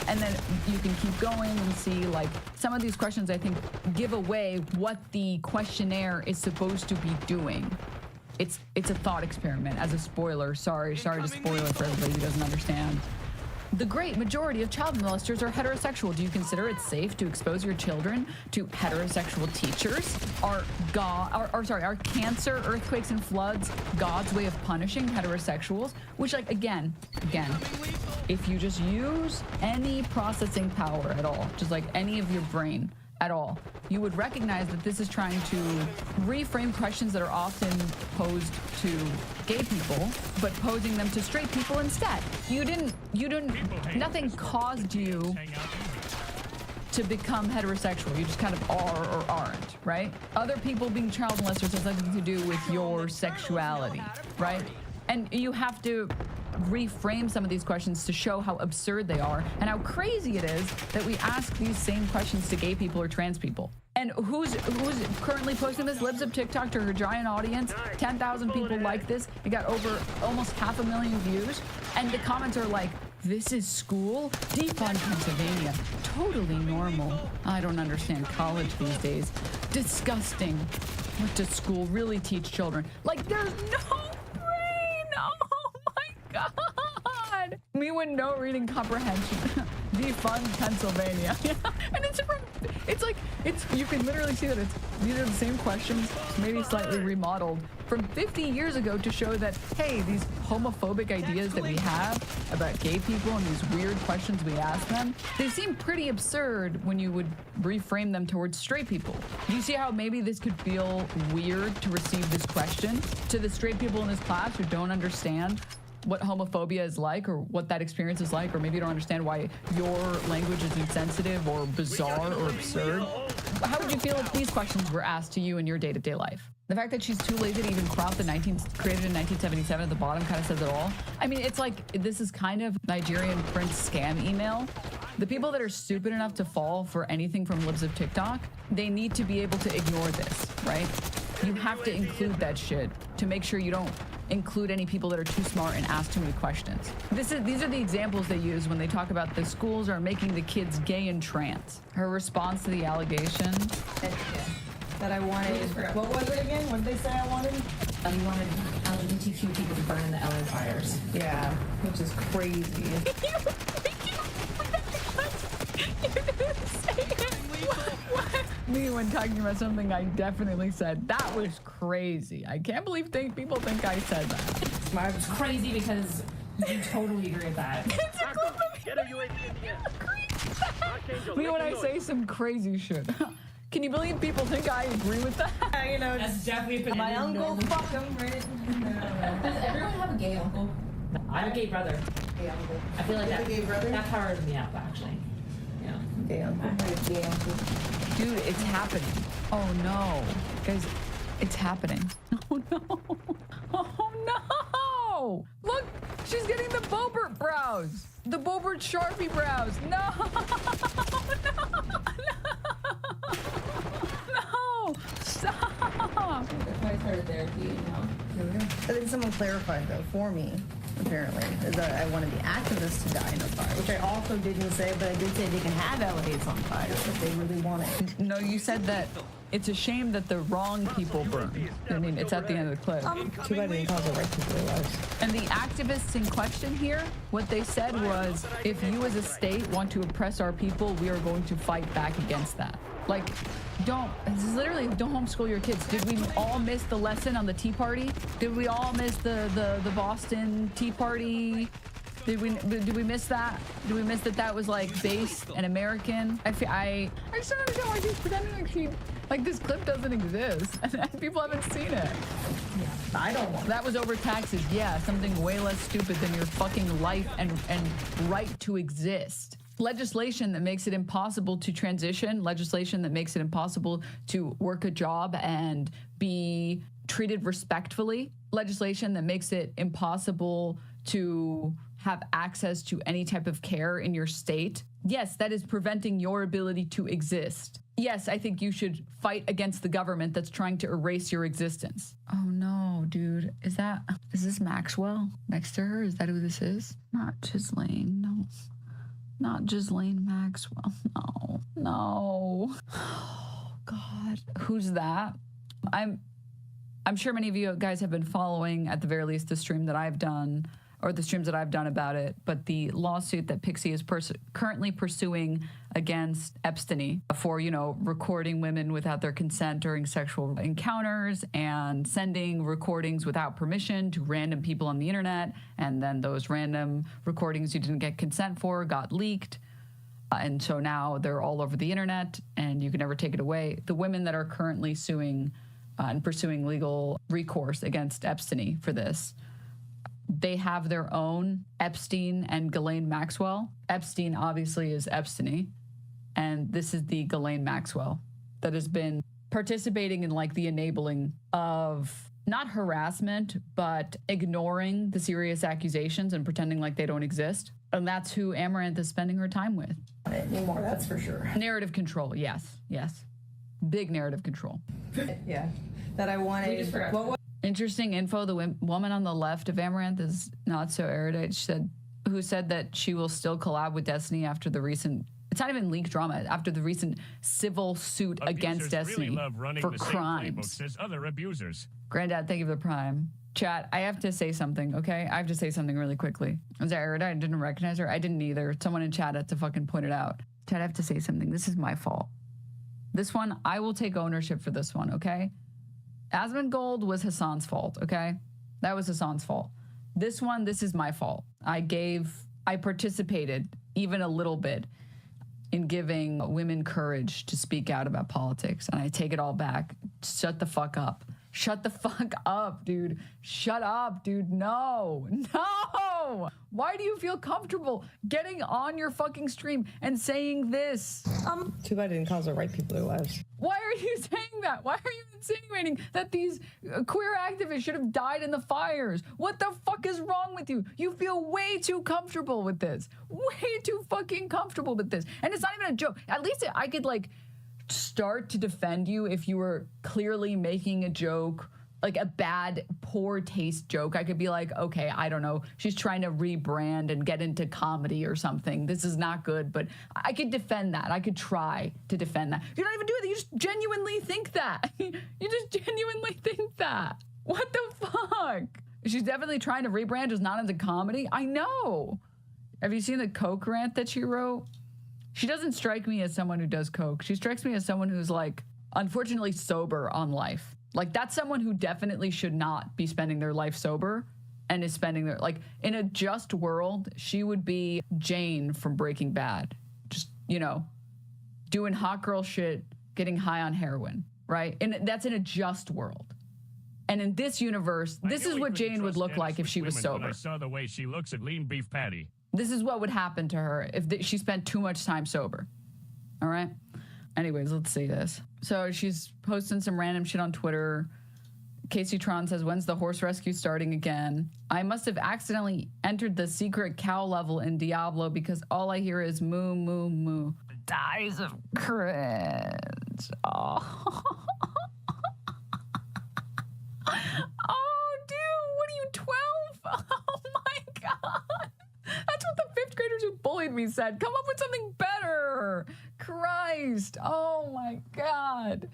And then you can keep going and see, like, some of these questions, I think, give away what the questionnaire is supposed to be doing. It's a thought experiment. As a spoiler, sorry to spoil it for everybody who doesn't understand. The great majority of child molesters are heterosexual. Do you consider it safe to expose your children to heterosexual teachers? Are cancer, earthquakes, and floods God's way of punishing heterosexuals? Which, like, again, if you just use any processing power at all, just like any of your brain at all, you would recognize that this is trying to reframe questions that are often posed to gay people, but posing them to straight people instead. Nothing caused you to become heterosexual. You just kind of are or aren't, right? Other people being child molesters has nothing to do with your sexuality, right? And you have to reframe some of these questions to show how absurd they are and how crazy it is that we ask these same questions to gay people or trans people. And who's currently posting this? Libs of TikTok to her giant audience. 10,000 people like this. It got over almost 500,000 views. And the comments are like, this is school? Defund Pennsylvania. Totally normal. I don't understand college these days. Disgusting. What does school really teach children? Like, there's no brain. Oh my God. Me with no reading comprehension. Defund Pennsylvania. And you can literally see that these are the same questions, maybe slightly remodeled from 50 years ago to show that, hey, these homophobic ideas that we have about gay people and these weird questions we ask them, they seem pretty absurd when you would reframe them towards straight people. Do you see how maybe this could feel weird to receive this question to the straight people in this class who don't understand what homophobia is like or what that experience is like, or maybe you don't understand why your language is insensitive or bizarre or absurd? How would you feel if these questions were asked to you in your day-to-day life? The fact that she's too lazy to even crop the created in 1977 at the bottom kind of says it all. I mean, it's like, this is kind of Nigerian prince scam email. The people that are stupid enough to fall for anything from Libs of TikTok, they need to be able to ignore this, right? You have to include that shit to make sure you don't include any people that are too smart and ask too many questions. These are the examples they use when they talk about the schools are making the kids gay and trans. Her response to the allegation that I wanted, what was it again? What did they say I wanted? You wanted LGBTQ people to burn the LA fires. Yeah, which is crazy. Me when talking about something I definitely said. That was crazy. I can't believe people think I said that. It's crazy because you totally agree with that. It's a clip of you agreeing with that. Me when I say some crazy shit. Can you believe people think I agree with that? You know, That's definitely my uncle, fuck him, right? Does everyone have a gay uncle? I have a gay brother. Gay uncle. I feel like You have that, a gay brother? that powers me up, actually. Yeah. Gay uncle. Gay uncle. Dude, it's happening. Oh no. Guys, it's happening. Oh no. Oh no. Look, she's getting the Bobert brows. The Bobert Sharpie brows. No. No. Stop. That's why I started therapy, you know. I think someone clarified though for me, apparently, is that I wanted the activists to die in a fire, which I also didn't say, but I did say they can have LEDs on fire if they really want it. No, you said that it's a shame that the wrong people burn. I mean, it's at the end of the clip. Too bad they didn't call the right people their lives. And the activists in question here, what they said was, if you as a state want to oppress our people, we are going to fight back against that. Like, this is literally, don't homeschool your kids. Did we all miss the lesson on the Tea Party? Did we all miss the Boston Tea Party? Did we miss that? Did we miss that was like based and American? I just don't understand why she's pretending like this clip doesn't exist and people haven't seen it. Yeah, I don't want that was over taxes. Yeah, something way less stupid than your fucking life and right to exist. Legislation that makes it impossible to transition, legislation that makes it impossible to work a job and be treated respectfully, legislation that makes it impossible to have access to any type of care in your state. Yes, that is preventing your ability to exist. Yes, I think you should fight against the government that's trying to erase your existence. Oh no, dude. Is this Maxwell next to her? Is that who this is? Not Ghislaine, no. Not Ghislaine Maxwell. No. No. Oh God. Who's that? I'm sure many of you guys have been following, at the very least, the stream that I've done, or the streams that I've done about it, but the lawsuit that Pixie is currently pursuing against Epstein for, recording women without their consent during sexual encounters and sending recordings without permission to random people on the internet, and then those random recordings you didn't get consent for got leaked. And so now they're all over the internet and you can never take it away. The women that are currently suing and pursuing legal recourse against Epstein for this, they have their own Epstein and Ghislaine Maxwell. Epstein obviously is Epstein, and this is the Ghislaine Maxwell that has been participating in like the enabling of not harassment, but ignoring the serious accusations and pretending like they don't exist. And that's who Amaranth is spending her time with. Anymore, that's for sure. Narrative control, yes. Big narrative control. Yeah, that I wanted. Interesting info. The woman on the left of Amaranth is not so erudite. Who said that she will still collab with Destiny after the recent, it's not even leaked drama, after the recent civil suit against Destiny really love running for the same crimes. playbooks as other abusers. Granddad, thank you for the prime. Chat, I have to say something, okay? I have to say something really quickly. Was that erudite? I didn't recognize her. I didn't either. Someone in chat had to fucking point it out. Chat, I have to say something. This is my fault. This one, I will take ownership for this one, okay? Asmongold was Hassan's fault, okay? That was Hassan's fault. This one, this is my fault. I participated even a little bit in giving women courage to speak out about politics, and I take it all back. Shut the fuck up. Shut the fuck up, dude. Shut up, dude. No. Why do you feel comfortable getting on your fucking stream and saying this? Too bad I didn't cause the right people their lives. Why are you saying that? Why are you insinuating that these queer activists should have died in the fires? What the fuck is wrong with you? You feel way too comfortable with this. Way too fucking comfortable with this. And it's not even a joke. At least I could start to defend you if you were clearly making a joke, like a bad, poor taste joke. I could be like, okay, I don't know, she's trying to rebrand and get into comedy or something. This is not good, but I could defend that. I could try to defend that. You don't even do it. You just genuinely think that. You just genuinely think that. What the fuck? She's definitely trying to rebrand, just not into comedy. I know. Have you seen the Coke rant that she wrote? She doesn't strike me as someone who does coke. She strikes me as someone who's unfortunately sober on life. That's someone who definitely should not be spending their life sober and is spending their, in a just world, she would be Jane from Breaking Bad. Just you know, doing hot girl shit, getting high on heroin, right? And that's in a just world. And in this universe, this is what Jane would look like if she was sober. I saw the way she looks at lean beef patty. This is what would happen to her if she spent too much time sober. All right? Anyways, let's see this. So she's posting some random shit on Twitter. Casey Tron says, when's the horse rescue starting again? I must have accidentally entered the secret cow level in Diablo because all I hear is moo, moo, moo. Dies of cringe. Oh. Oh, dude, what are you, 12? Oh, my God. That's what the 5th graders who bullied me said. Come up with something better. Christ. Oh, my God.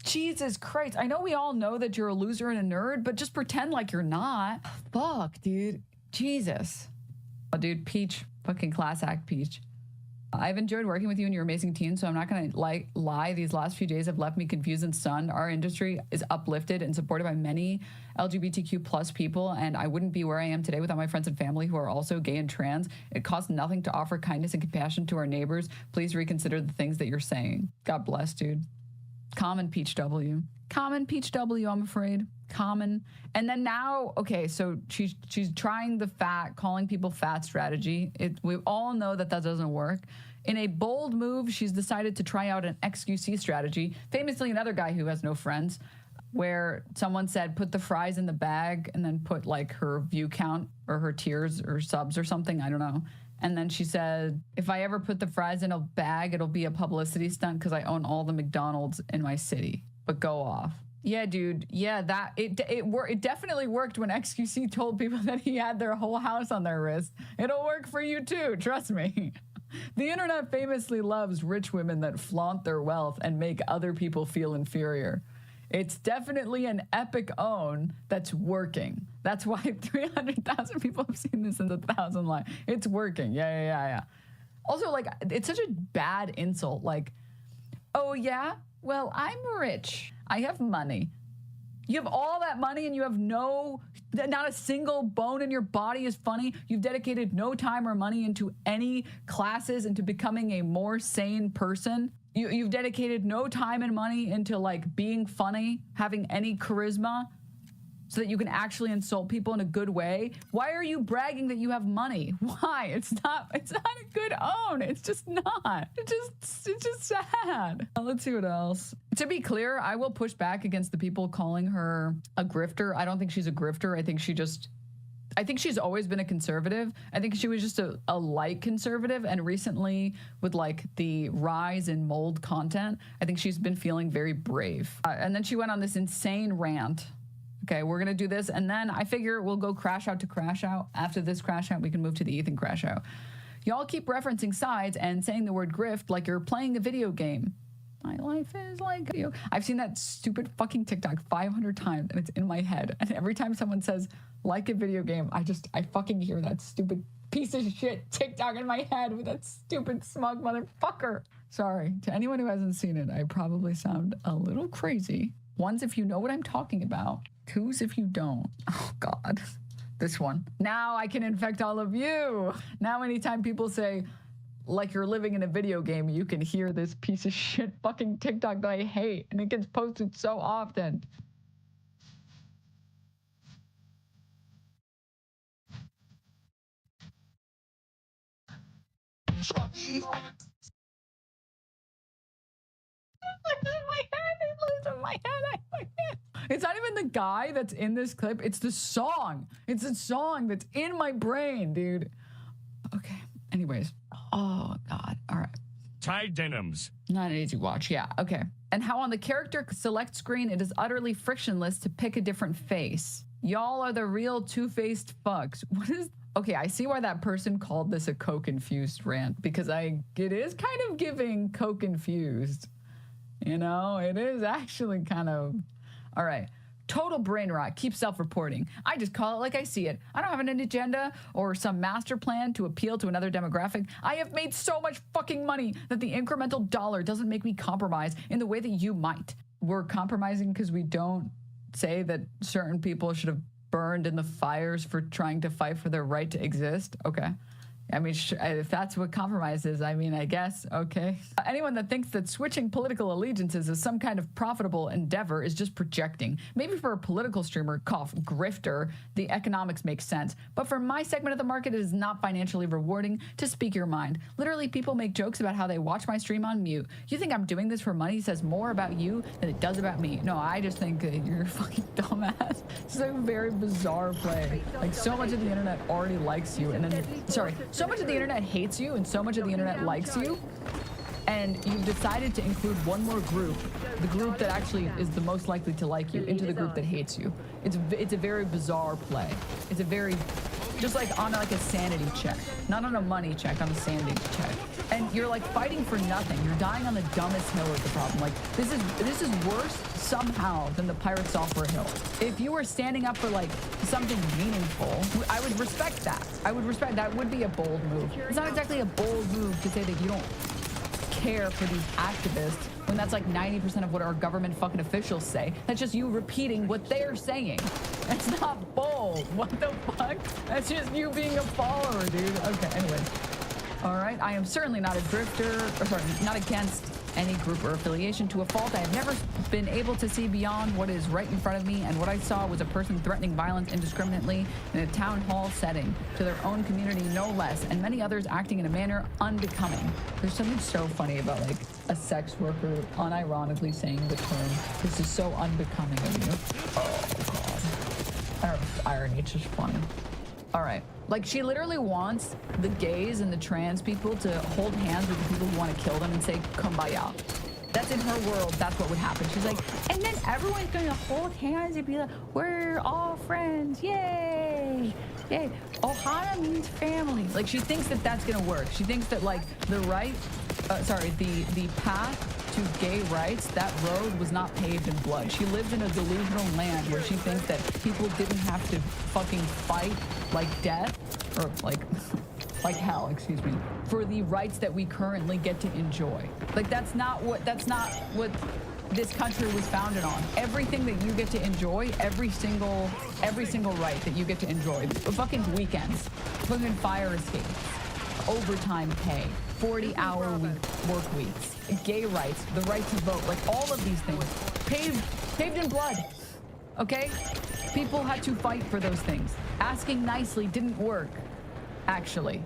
Jesus Christ. I know we all know that you're a loser and a nerd, but just pretend like you're not. Fuck, dude. Jesus. Oh, dude, Peach. Fucking class act, Peach. I've enjoyed working with you and your amazing team, so I'm not going to lie. These last few days have left me confused and stunned. Our industry is uplifted and supported by many LGBTQ plus people, and I wouldn't be where I am today without my friends and family who are also gay and trans. It costs nothing to offer kindness and compassion to our neighbors. Please reconsider the things that you're saying. God bless, dude. Common Peach W. Common Peach W, I'm afraid. Common. And then now, okay, so she's trying the calling people fat strategy. We all know that doesn't work. In a bold move, she's decided to try out an XQC strategy. Famously, another guy who has no friends, where someone said, put the fries in the bag and then put like her view count or her tiers or subs or something. I don't know. And then she said, if I ever put the fries in a bag, it'll be a publicity stunt because I own all the McDonald's in my city. But go off. Yeah, dude. Yeah, it definitely worked when XQC told people that he had their whole house on their wrist. It'll work for you too, trust me. The internet famously loves rich women that flaunt their wealth and make other people feel inferior. It's definitely an epic own that's working. That's why 300,000 people have seen this in the 1,000 line. It's working. Yeah. Also, like, it's such a bad insult. Like, oh, yeah? Well, I'm rich. I have money. You have all that money and you have not a single bone in your body is funny. You've dedicated no time or money into any classes into becoming a more sane person. You've dedicated no time and money into like being funny, having any charisma so that you can actually insult people in a good way. Why are you bragging that you have money? Why? It's not a good own. It's just not. It's just sad. Let's see what else. To be clear, I will push back against the people calling her a grifter. I don't think she's a grifter. I think she's always been a conservative. I think she was just a light conservative. And recently, with like the rise in mold content, I think she's been feeling very brave. And then she went on this insane rant. Okay, we're going to do this. And then I figure we'll go crash out to crash out. After this crash out, we can move to the Ethan crash out. Y'all keep referencing sides and saying the word grift like you're playing a video game. My life is like you. I've seen that stupid fucking TikTok 500 times and it's in my head. And every time someone says like a video game, I fucking hear that stupid piece of shit TikTok in my head with that stupid smug motherfucker. Sorry, to anyone who hasn't seen it, I probably sound a little crazy. One's if you know what I'm talking about. Two's if you don't. Oh, God. This one. Now I can infect all of you. Now anytime people say, like you're living in a video game, you can hear this piece of shit fucking TikTok that I hate. And it gets posted so often. It's not even the guy that's in this clip. It's the song. It's a song that's in my brain, dude. Okay. Anyways. Oh, God. All right. Tie denims. Not an easy watch. Yeah. Okay. And how on the character select screen, it is utterly frictionless to pick a different face. Y'all are the real two-faced fucks. What is... Okay, I see why that person called this a Coke-infused rant, because it is kind of giving Coke-infused. You know, it is actually kind of... All right. Total brain rot. Keep self-reporting. I just call it like I see it. I don't have an agenda or some master plan to appeal to another demographic. I have made so much fucking money that the incremental dollar doesn't make me compromise in the way that you might. We're compromising because we don't say that certain people should have burned in the fires for trying to fight for their right to exist. Okay. I mean, if that's what compromise is, I mean, I guess, okay. Anyone that thinks that switching political allegiances is some kind of profitable endeavor is just projecting. Maybe for a political streamer, cough, grifter, the economics make sense. But for my segment of the market, it is not financially rewarding to speak your mind. Literally, people make jokes about how they watch my stream on mute. You think I'm doing this for money says more about you than it does about me. No, I just think you're a fucking dumbass. It's a very bizarre play. Like, so much of the internet already likes you, and then, sorry, so much of the internet hates you and so much of the internet likes you, and you've decided to include one more group, the group that actually is the most likely to like you, into the group that hates you. It's a very bizarre play. It's a very, just like on like a sanity check, not on a money check, on a sanity check. And you're like fighting for nothing. You're dying on the dumbest hill is the problem. Like, this is worse somehow than the Pirate Software Hill. If you were standing up for like something meaningful, I would respect that. I would respect that. Would be a bold move. It's not exactly a bold move to say that you don't care for these activists when that's like 90% of what our government fucking officials say. That's just you repeating what they're saying. That's not bold. What the fuck? That's just you being a follower, dude. Okay, anyways. All right, I am certainly not a drifter, or sorry, not against any group or affiliation. To a fault, I have never been able to see beyond what is right in front of me, and what I saw was a person threatening violence indiscriminately in a town hall setting to their own community, no less, and many others acting in a manner unbecoming. There's something so funny about like a sex worker unironically saying the term, "This is so unbecoming of you." Oh God, I don't know, irony, it's just funny. All right. Like, she literally wants the gays and the trans people to hold hands with the people who want to kill them and say, kumbaya. That's in her world. That's what would happen. She's like, and then everyone's going to hold hands and be like, we're all friends. Yay. Yay. Ohana means family. Like, she thinks that that's going to work. She thinks that, like, the path to gay rights, that road was not paved in blood. She lives in a delusional land where she thinks that people didn't have to fucking fight like death, or like hell, excuse me, for the rights that we currently get to enjoy. Like, that's not what this country was founded on. Everything that you get to enjoy, every single right that you get to enjoy. Fucking weekends, fucking fire escapes, overtime pay, 40-hour work weeks, gay rights, the right to vote, like all of these things, paved in blood, okay? People had to fight for those things. Asking nicely didn't work, actually.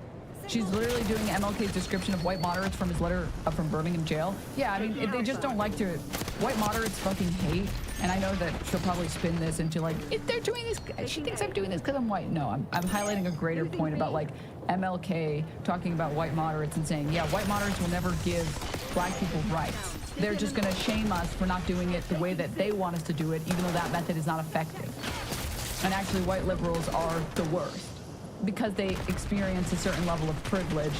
She's literally doing MLK's description of white moderates from his letter from Birmingham jail. Yeah, I mean, if they just don't like to, white moderates fucking hate, and I know that she'll probably spin this into like, if they're doing this, she thinks I'm doing this because I'm white. No, I'm highlighting a greater point about like MLK talking about white moderates and saying, yeah, white moderates will never give black people rights. They're just gonna shame us for not doing it the way that they want us to do it, even though that method is not effective. And actually, white liberals are the worst, because they experience a certain level of privilege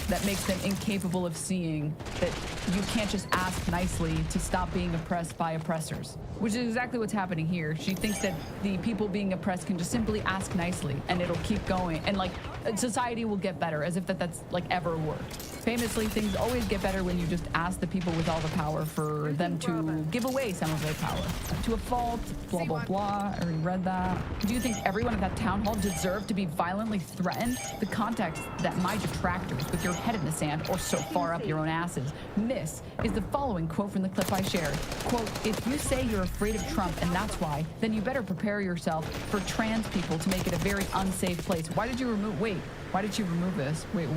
that makes them incapable of seeing that you can't just ask nicely to stop being oppressed by oppressors, which is exactly what's happening here. She thinks that the people being oppressed can just simply ask nicely and it'll keep going, and like society will get better, as if that's like ever worked. Famously, things always get better when you just ask the people with all the power for them to give away some of their power. To a fault, blah, blah, blah. I already read that. Do you think everyone at that town hall deserved to be violently threatened? The context that my detractors, with your head in the sand or so far up your own asses, miss is the following quote from the clip I shared. Quote, if you say you're afraid of Trump and that's why, then you better prepare yourself for trans people to make it a very unsafe place. Why did you remove, wait, why did you remove this? Wait.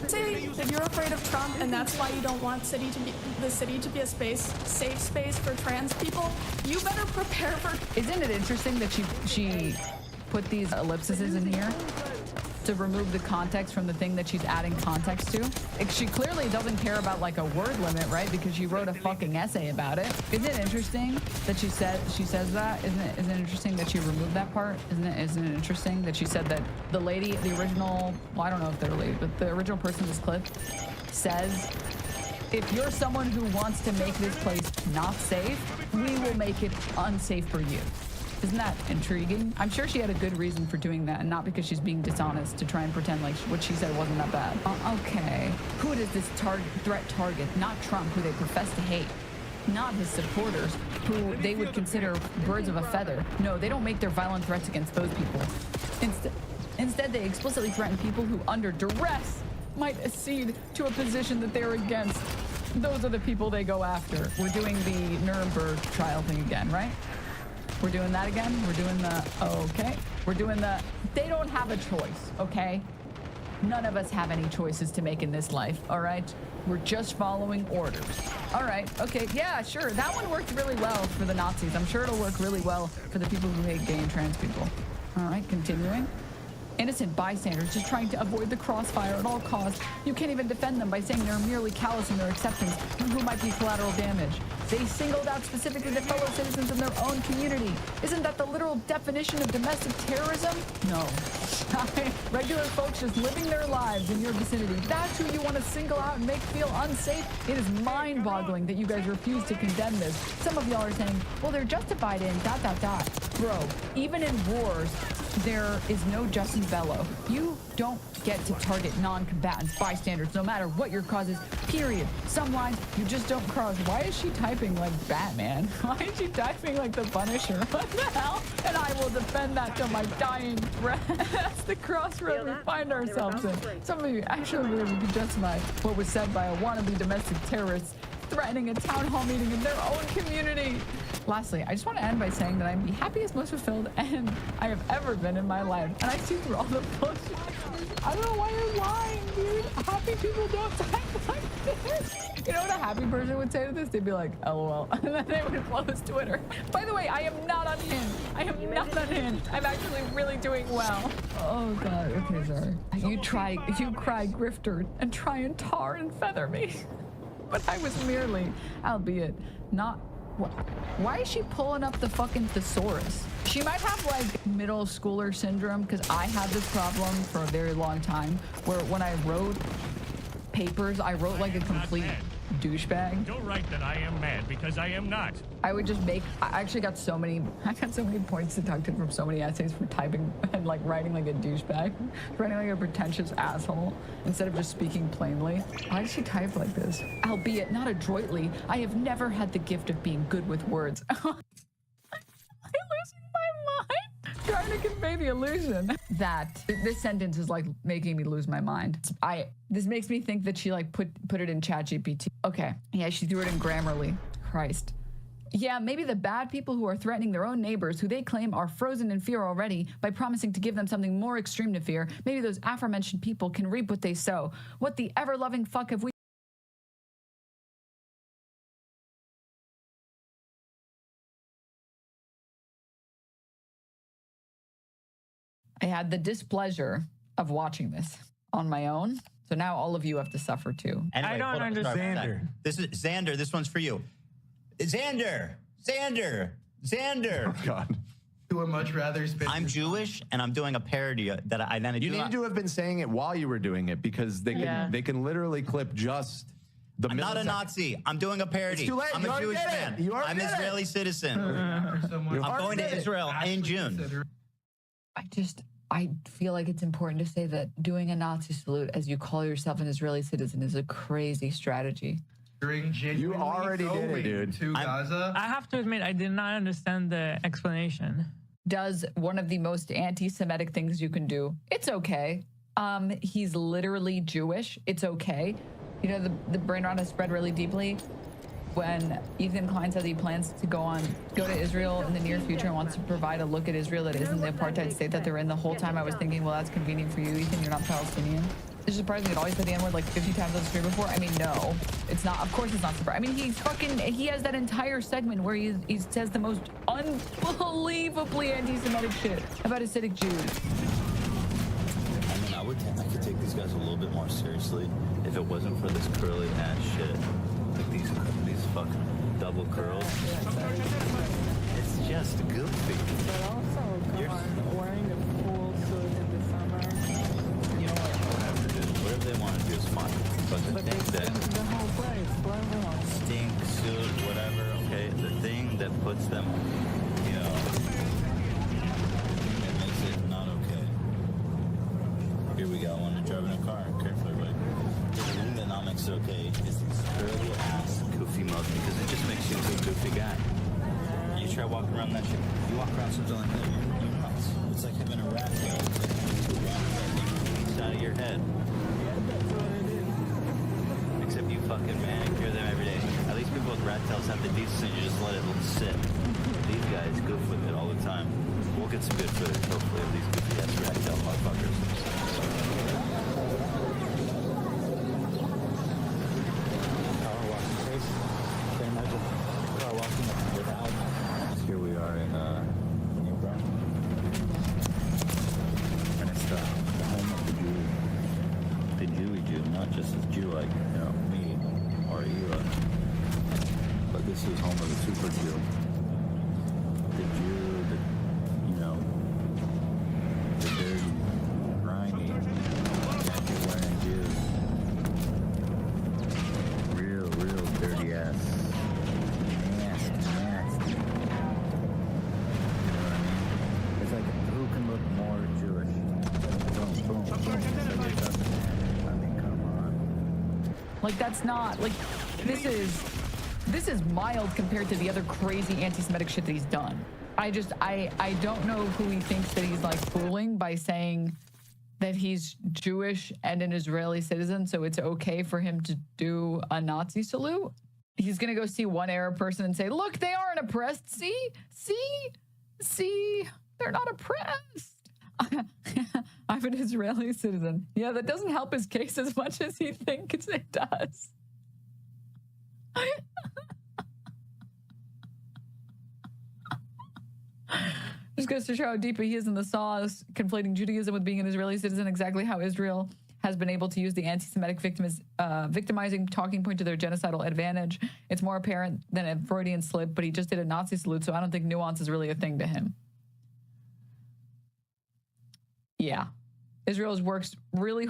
Say that you're afraid of Trump and that's why you don't want the city to be a safe space for trans people. You better prepare for. Isn't it interesting that she put these ellipses in here to remove the context from the thing that she's adding context to? She clearly doesn't care about like a word limit, right? Because she wrote a fucking essay about it. Isn't it interesting that she says that? Isn't it interesting that she removed that part? Isn't it interesting that she said that the lady, the original, well, I don't know if they're a lady, but the original person in this clip says, if you're someone who wants to make this place not safe, we will make it unsafe for you. Isn't that intriguing? I'm sure she had a good reason for doing that, and not because she's being dishonest to try and pretend like what she said wasn't that bad. Okay. Who does this threat target? Not Trump, who they profess to hate. not his supporters, who they would consider birds of a feather. No, they don't make their violent threats against those people. Instead, they explicitly threaten people who, under duress, might accede to a position that they're against. Those are the people they go after. We're doing the Nuremberg trial thing again, right? We're doing that again? We're doing the, okay. We're doing the, they don't have a choice, okay? None of us have any choices to make in this life, all right? We're just following orders. All right, okay, yeah, sure. That one worked really well for the Nazis. I'm sure it'll work really well for the people who hate gay and trans people. All right, continuing. Innocent bystanders just trying to avoid the crossfire at all costs. You can't even defend them by saying they're merely callous in their acceptance of who might be collateral damage. They singled out specifically the fellow citizens in their own community. Isn't that the literal definition of domestic terrorism? No. Regular folks just living their lives in your vicinity. That's who you want to single out and make feel unsafe? It is mind-boggling that you guys refuse to condemn this. Some of y'all are saying, well, they're justified in ... Bro, even in wars, there is no jus in bello. You don't get to target non-combatants, bystanders, no matter what your cause is, period. Some lines you just don't cross. Why is she typing like Batman? Why is she typing like the Punisher? What the hell? And I will defend that till my dying breath. That's the crossroad we find ourselves in. Some of you actually believe you can justify what was said by a wannabe domestic terrorist threatening a town hall meeting in their own community. Lastly, I just want to end by saying that I'm the happiest, most fulfilled, and I have ever been in my life. And I see through all the bullshit. I don't know why you're lying, dude. Happy people don't type like this. You know what a happy person would say to this? They'd be like, LOL. And then they would close Twitter. By the way, I am not unhinged. I am not unhinged. I'm actually really doing well. Oh, God. Okay, sorry. You cry, grifter, and try and tar and feather me. But I was merely, albeit not... Why is she pulling up the fucking thesaurus? She might have like middle schooler syndrome, because I had this problem for a very long time where when I wrote papers, I wrote like a complete douchebag. Don't write that I am mad, because I am not. I would just make, I got so many points deducted from so many essays for typing and like writing like a douchebag, writing like a pretentious asshole instead of just speaking plainly. Why does she type like this? Albeit not adroitly, I have never had the gift of being good with words. I'm losing my mind. Trying to convey the illusion that this sentence is like making me lose my mind. This makes me think that she like put it in ChatGPT. Okay, yeah, she threw it in Grammarly. Christ. Yeah, maybe the bad people who are threatening their own neighbors, who they claim are frozen in fear already, by promising to give them something more extreme to fear, maybe those aforementioned people can reap what they sow. What the ever-loving fuck have we... I had the displeasure of watching this on my own, so now all of you have to suffer too. Anyway, I don't understand. Xander. This is Xander. This one's for you. Xander. Oh God. You would much rather spend. I'm Jewish, and I'm doing a parody that I then. You need to have been saying it while you were doing it, because they can literally clip just the. I'm not a Nazi. I'm doing a parody. It's too late. I'm a Jewish man. I'm an Israeli citizen. I'm going to Israel in June. I feel like it's important to say that doing a Nazi salute as you call yourself an Israeli citizen is a crazy strategy. You already did it, dude. To Gaza. I have to admit, I did not understand the explanation. Does one of the most anti-Semitic things you can do. It's okay. He's literally Jewish. It's okay. You know, the brain rot has spread really deeply. When Ethan Klein says he plans to go to Israel in the near future and wants to provide a look at Israel that isn't the apartheid state that they're in, the whole time I was thinking, well, that's convenient for you, Ethan, you're not Palestinian. It's surprising it always said the N-word like 50 times on the stream before. I mean, no, it's not. Of course it's not surprising. I mean, he has that entire segment where he says the most unbelievably anti-Semitic shit about Hasidic Jews. I mean, I could take these guys a little bit more seriously if it wasn't for this curly ass shit. Like these fucking double curls. It's just goofy. But also, come on, wearing a full suit in the summer. You know what? Whatever they want to do is fine. But the thing that the whole place, for everyone. Stink suit, whatever. Okay, the thing that puts them, you know, that makes it not okay. Here we go. When you're driving a car, carefully, everybody. The thing that not makes it okay is these curly ass, goofy mode because it just makes you a goofy guy. You try walking around that shit. You walk around something like that, you're nuts. It's like having a rat tail. It's like having two rats that out of your head. Except you fucking manicure them every day. At least people with rat tails have the decency to just let it sit. These guys goof with it all the time. We'll get some good footage, hopefully, of these goofy ass rat tail motherfuckers. Power washing space. Can't imagine power washing without. Here we are in New Brunswick. And it's the home of the Jew. The Jewy Jew, not just a Jew like, you know, me or you. But this is home of the super Jew. The Jew, you know, the dirty, grimy, jacket-wearing Jew. Real dirty ass. Nasty. You know what I mean? It's like, who can look more Jewish? Boom. It's like it doesn't matter. I mean, come on. Like, that's not, like, this is mild compared to the other crazy anti-Semitic shit that he's done. I don't know who he thinks that he's like fooling by saying that he's Jewish and an Israeli citizen, so it's okay for him to do a Nazi salute. He's gonna go see one Arab person and say, look, they aren't oppressed. See, they're not oppressed. I'm an Israeli citizen. Yeah, that doesn't help his case as much as he thinks it does. Just goes to show how deep he is in the sauce, conflating Judaism with being an Israeli citizen, exactly how Israel has been able to use the anti-Semitic victimizing talking point to their genocidal advantage. It's more apparent than a Freudian slip, but he just did a Nazi salute, so I don't think nuance is really a thing to him. Yeah. Israel works incredibly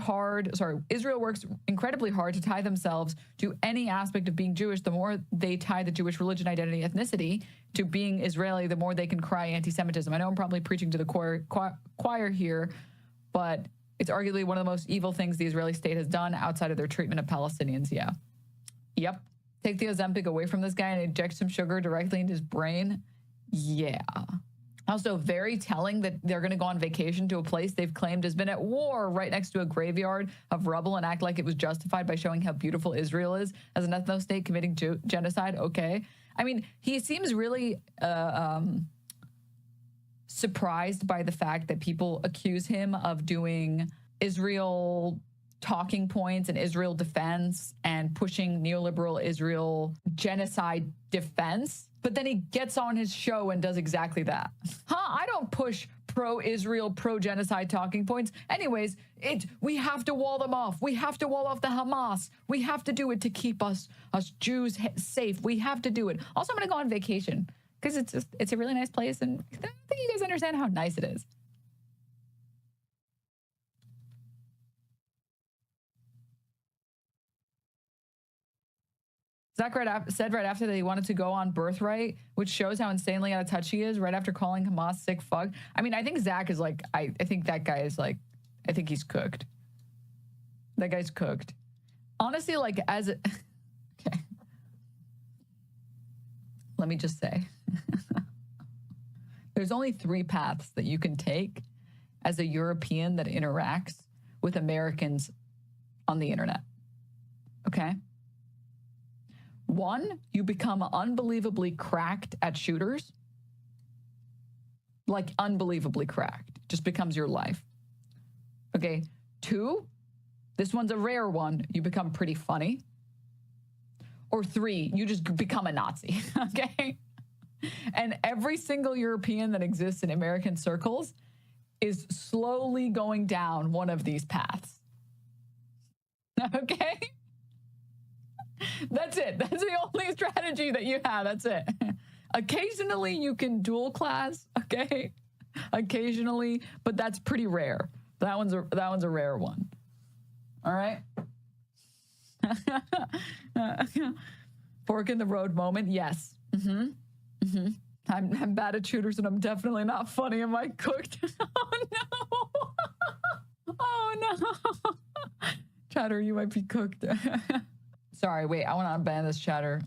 hard to tie themselves to any aspect of being Jewish. The more they tie the Jewish religion, identity, ethnicity to being Israeli, the more they can cry anti-Semitism. I know I'm probably preaching to the choir here, but it's arguably one of the most evil things the Israeli state has done outside of their treatment of Palestinians. Yeah. Yep. Take the Ozempic away from this guy and inject some sugar directly into his brain. Yeah. Also, very telling that they're going to go on vacation to a place they've claimed has been at war right next to a graveyard of rubble and act like it was justified by showing how beautiful Israel is as an ethno-state committing genocide. Okay. I mean, he seems really surprised by the fact that people accuse him of doing Israel talking points and Israel defense and pushing neoliberal Israel genocide defense. But then he gets on his show and does exactly that. I don't push pro-Israel, pro-genocide talking points. Anyways, we have to wall them off. We have to wall off the Hamas. We have to do it to keep us Jews safe. We have to do it. Also, I'm going to go on vacation because it's a really nice place, and I think you guys understand how nice it is. Zach said right after that he wanted to go on Birthright, which shows how insanely out of touch he is right after calling Hamas sick fuck. I mean, I think Zach is like, I think that guy is like, I think he's cooked. That guy's cooked. Honestly, like okay. Let me just say, there's only 3 paths that you can take as a European that interacts with Americans on the internet. Okay? 1, you become unbelievably cracked at shooters. Like unbelievably cracked. Just becomes your life. Okay. 2, this one's a rare one. You become pretty funny. Or 3, you just become a Nazi. Okay. And every single European that exists in American circles is slowly going down one of these paths. Okay. That's it. That's the only strategy that you have. That's it. Occasionally you can dual class, okay? Occasionally, but that's pretty rare. That one's a rare one. All right? Fork in the road moment. Yes. I'm bad at shooters and I'm definitely not funny. Am I cooked? Oh no. Chatter, you might be cooked. Sorry, wait, I want to unban this chatter.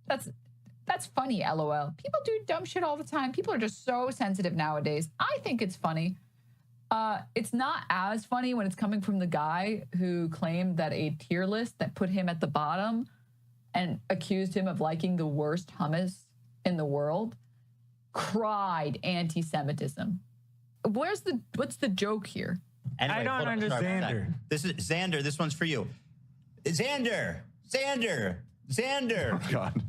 That's funny, LOL. People do dumb shit all the time. People are just so sensitive nowadays. I think it's funny. It's not as funny when it's coming from the guy who claimed that a tier list that put him at the bottom and accused him of liking the worst hummus in the world cried anti-Semitism. What's the joke here? Anyway, I don't understand. Xander. This is Xander. This one's for you. Xander. Oh God.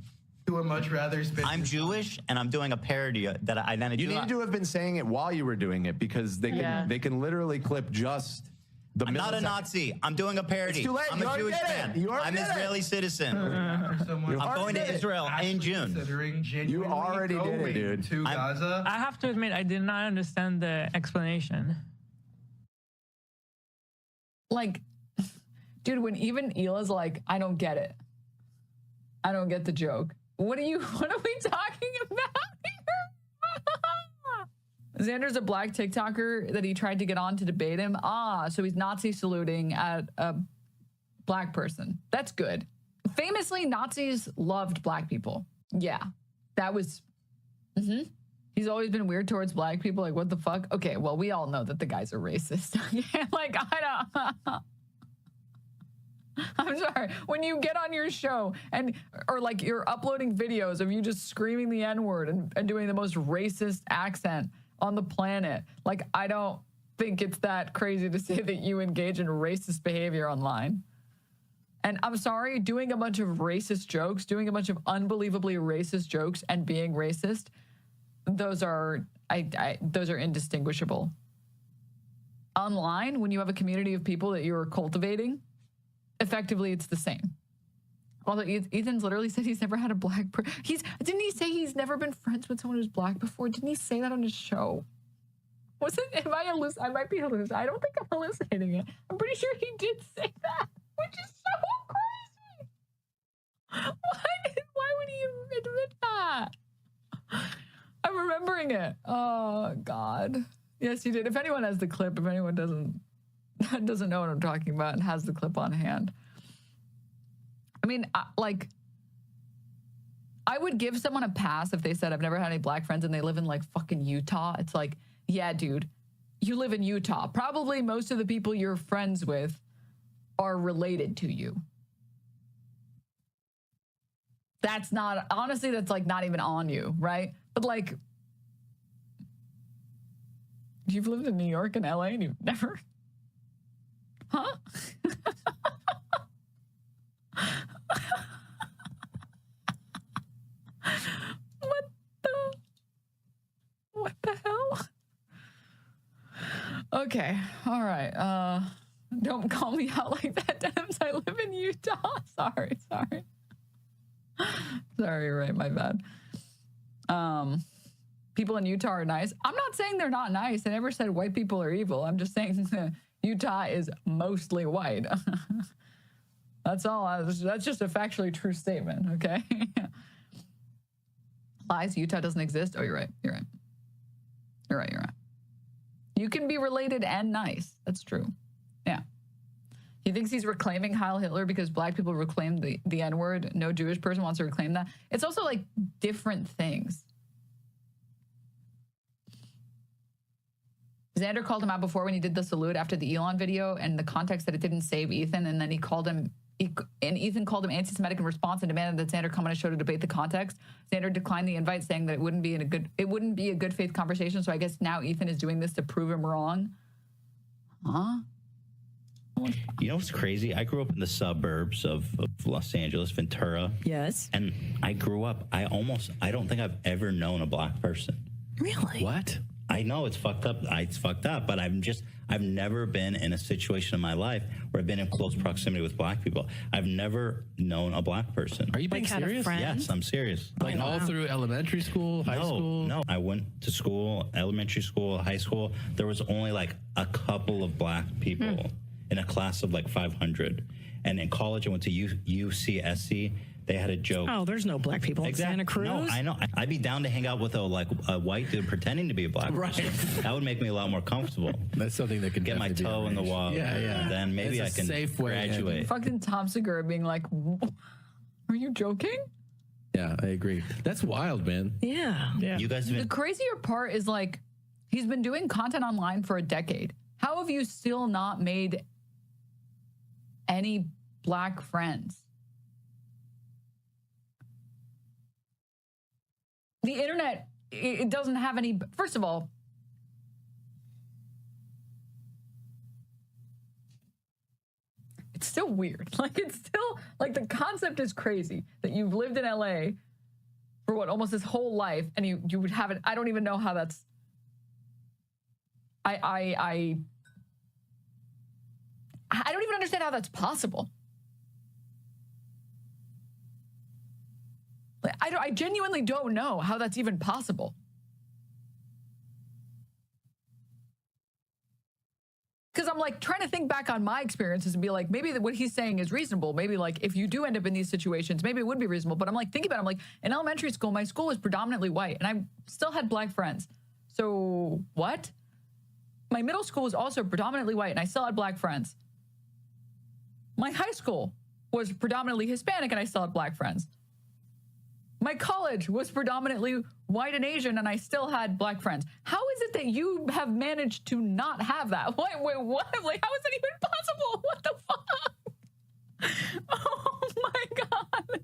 You would much rather spend. I'm Jewish, and I'm doing a parody that I then. You need to have been saying it while you were doing it because they can literally clip just the. I'm not a Nazi. I'm doing a parody. It's too late. I'm a Jewish man. I'm an Israeli citizen. I'm going to Israel in June. You already did it, dude. To Gaza. I have to admit, I did not understand the explanation. Like, dude, when even Hila's like, I don't get it. I don't get the joke. What are we talking about here? Xander's a black TikToker that he tried to get on to debate him. So he's Nazi saluting at a black person. That's good. Famously, Nazis loved black people. Yeah, that was, He's always been weird towards black people. Like, what the fuck? Okay, well, we all know that the guy's a racist. Like, I don't... I'm sorry. When you get on your show or like you're uploading videos of you just screaming the N-word and doing the most racist accent on the planet, like I don't think it's that crazy to say that you engage in racist behavior online. And I'm sorry, doing a bunch of racist jokes, doing a bunch of unbelievably racist jokes and being racist, those are indistinguishable. Online, when you have a community of people that you're cultivating, effectively, it's the same. Although Ethan's literally said he's never had a black didn't he say he's never been friends with someone who's black before? Didn't he say that on his show? Was it? I might be hallucinating. I don't think I'm hallucinating it. I'm pretty sure he did say that, which is so crazy. Why would he admit that? I'm remembering it. Oh God. Yes, he did. If anyone has the clip, if anyone doesn't know what I'm talking about and has the clip on hand. I mean, I would give someone a pass if they said, I've never had any black friends and they live in like fucking Utah. It's like, yeah, dude, you live in Utah. Probably most of the people you're friends with are related to you. That's not, honestly, that's like not even on you, right? But like, you've lived in New York and LA and you've never... Huh? What the hell? Okay, all right. Don't call me out like that, Dems. I live in Utah. Sorry. Sorry, you're right, my bad. People in Utah are nice. I'm not saying they're not nice. I never said white people are evil. I'm just saying Utah is mostly white. That's all. That's just a factually true statement, okay? Lies, Utah doesn't exist. Oh, you're right. You're right. You can be related and nice. That's true. Yeah. He thinks he's reclaiming Heil Hitler because black people reclaim the N-word. No Jewish person wants to reclaim that. It's also like different things. Xander called him out before when he did the salute after the Elon video and the context that it didn't save Ethan, and then he called him, and Ethan called him anti-Semitic in response and demanded that Xander come on his show to debate the context. Xander declined the invite, saying that it wouldn't be a good faith conversation. So I guess now Ethan is doing this to prove him wrong. Huh? You know what's crazy? I grew up in the suburbs of Los Angeles, Ventura. Yes. And I grew up, I don't think I've ever known a black person. Really? What? I know it's fucked up. It's fucked up, but I've never been in a situation in my life where I've been in close proximity with black people. I've never known a black person. Are you being serious? Yes, I'm serious. Like all through elementary school, high school? No, I went to school, elementary school, high school. There was only like a couple of black people in a class of like 500. And in college, I went to UCSC. They had a joke. Oh, there's no black people in Santa Cruz. No, I know. I'd be down to hang out with a white dude pretending to be a black person. That would make me a lot more comfortable. That's something that could get my toe in the water. Yeah. And then maybe I can graduate. Fucking Tom Segura being like, Are you joking? Yeah, I agree. That's wild, man. Yeah. You guys have The been crazier part is like, he's been doing content online for a decade. How have you still not made any black friends? The internet, it doesn't have any, first of all, it's still weird. Like, it's still, like, the concept is crazy that you've lived in LA for what, almost his whole life, and you would have it. I don't even know how that's, I don't even understand how that's possible. Like, I genuinely don't know how that's even possible. Because I'm like trying to think back on my experiences and be like, maybe what he's saying is reasonable. Maybe like if you do end up in these situations, maybe it would be reasonable. But I'm like thinking about it, I'm like, in elementary school, my school was predominantly white and I still had black friends. So what? My middle school was also predominantly white and I still had black friends. My high school was predominantly Hispanic and I still had black friends. My college was predominantly white and Asian and I still had black friends. How is it that you have managed to not have that? Wait, what? Like, how is it even possible? What the fuck? Oh my God.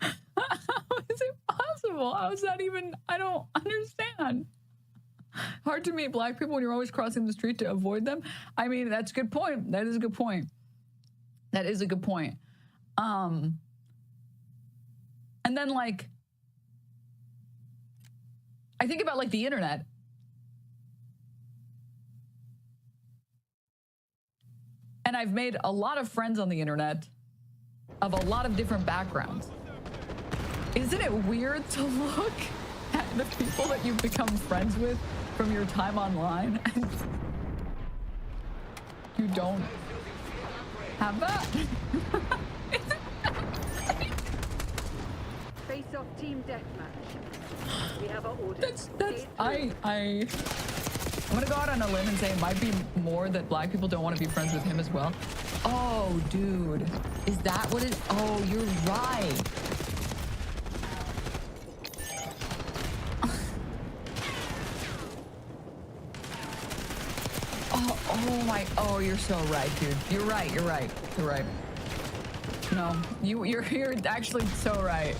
How is it possible? How is that even, I don't understand. Hard to meet black people when you're always crossing the street to avoid them. I mean, that's a good point. That is a good point. That is a good point. And then, like, I think about, like, the internet. And I've made a lot of friends on the internet of a lot of different backgrounds. Isn't it weird to look at the people that you've become friends with from your time online and you don't have that? Face-off team deathmatch. We have our orders. I'm gonna go out on a limb and say it might be more that black people don't want to be friends with him as well. Oh, dude. Is that what it? Oh, you're right. Oh, you're so right, dude. You're right. No, you're actually so right.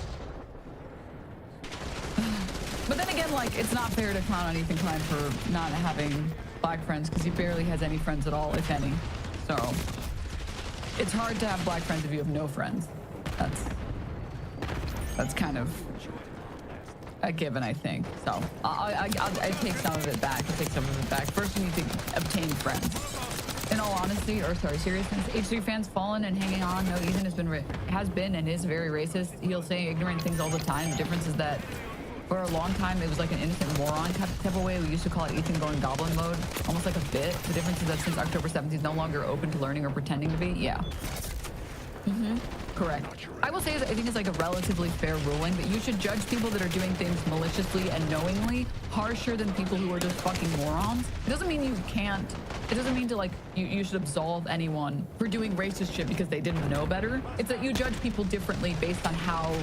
But then again, like, it's not fair to clown on Ethan Klein for not having black friends because he barely has any friends at all, if any. So it's hard to have black friends if you have no friends. That's kind of a given, I think. So I take some of it back. First, you need to obtain friends. In all honesty, seriousness, H3 fans fallen and hanging on. No, Ethan has been and is very racist. He'll say ignorant things all the time. The difference is that for a long time, it was like an innocent moron type of way. We used to call it Ethan going goblin mode, almost like a bit. The difference is that since October 7th, he's no longer open to learning or pretending to be. Yeah. Correct. I will say, I think it's like a relatively fair ruling that you should judge people that are doing things maliciously and knowingly harsher than people who are just fucking morons. It doesn't mean you can't. It doesn't mean to like you should absolve anyone for doing racist shit because they didn't know better. It's that you judge people differently based on how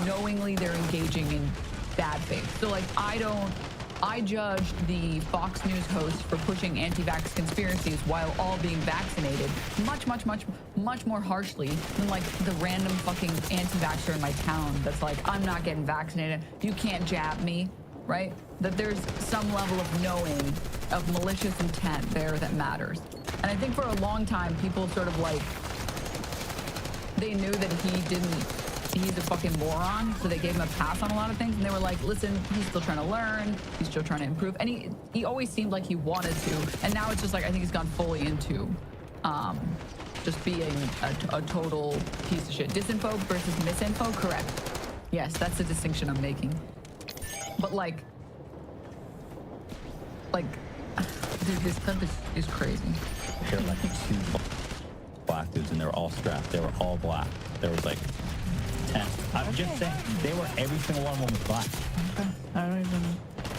knowingly they're engaging in bad faith. So like I judged the Fox News host for pushing anti-vax conspiracies while all being vaccinated much more harshly than like the random fucking anti-vaxxer in my town that's like, I'm not getting vaccinated, you can't jab me, right? That there's some level of knowing of malicious intent there that matters. And I think for a long time, people sort of like, they knew that he's a fucking moron, so they gave him a pass on a lot of things, and they were like, listen, he's still trying to learn, he's still trying to improve, and he always seemed like he wanted to, and now it's just like, I think he's gone fully into just being a total piece of shit. Disinfo versus misinfo, correct. Yes, that's the distinction I'm making. But like, dude, this stuff is crazy. There were like 2 black dudes, and they were all strapped. They were all black. There was like 10. I'm just saying, they were, every single one of them was black. Okay. I don't even.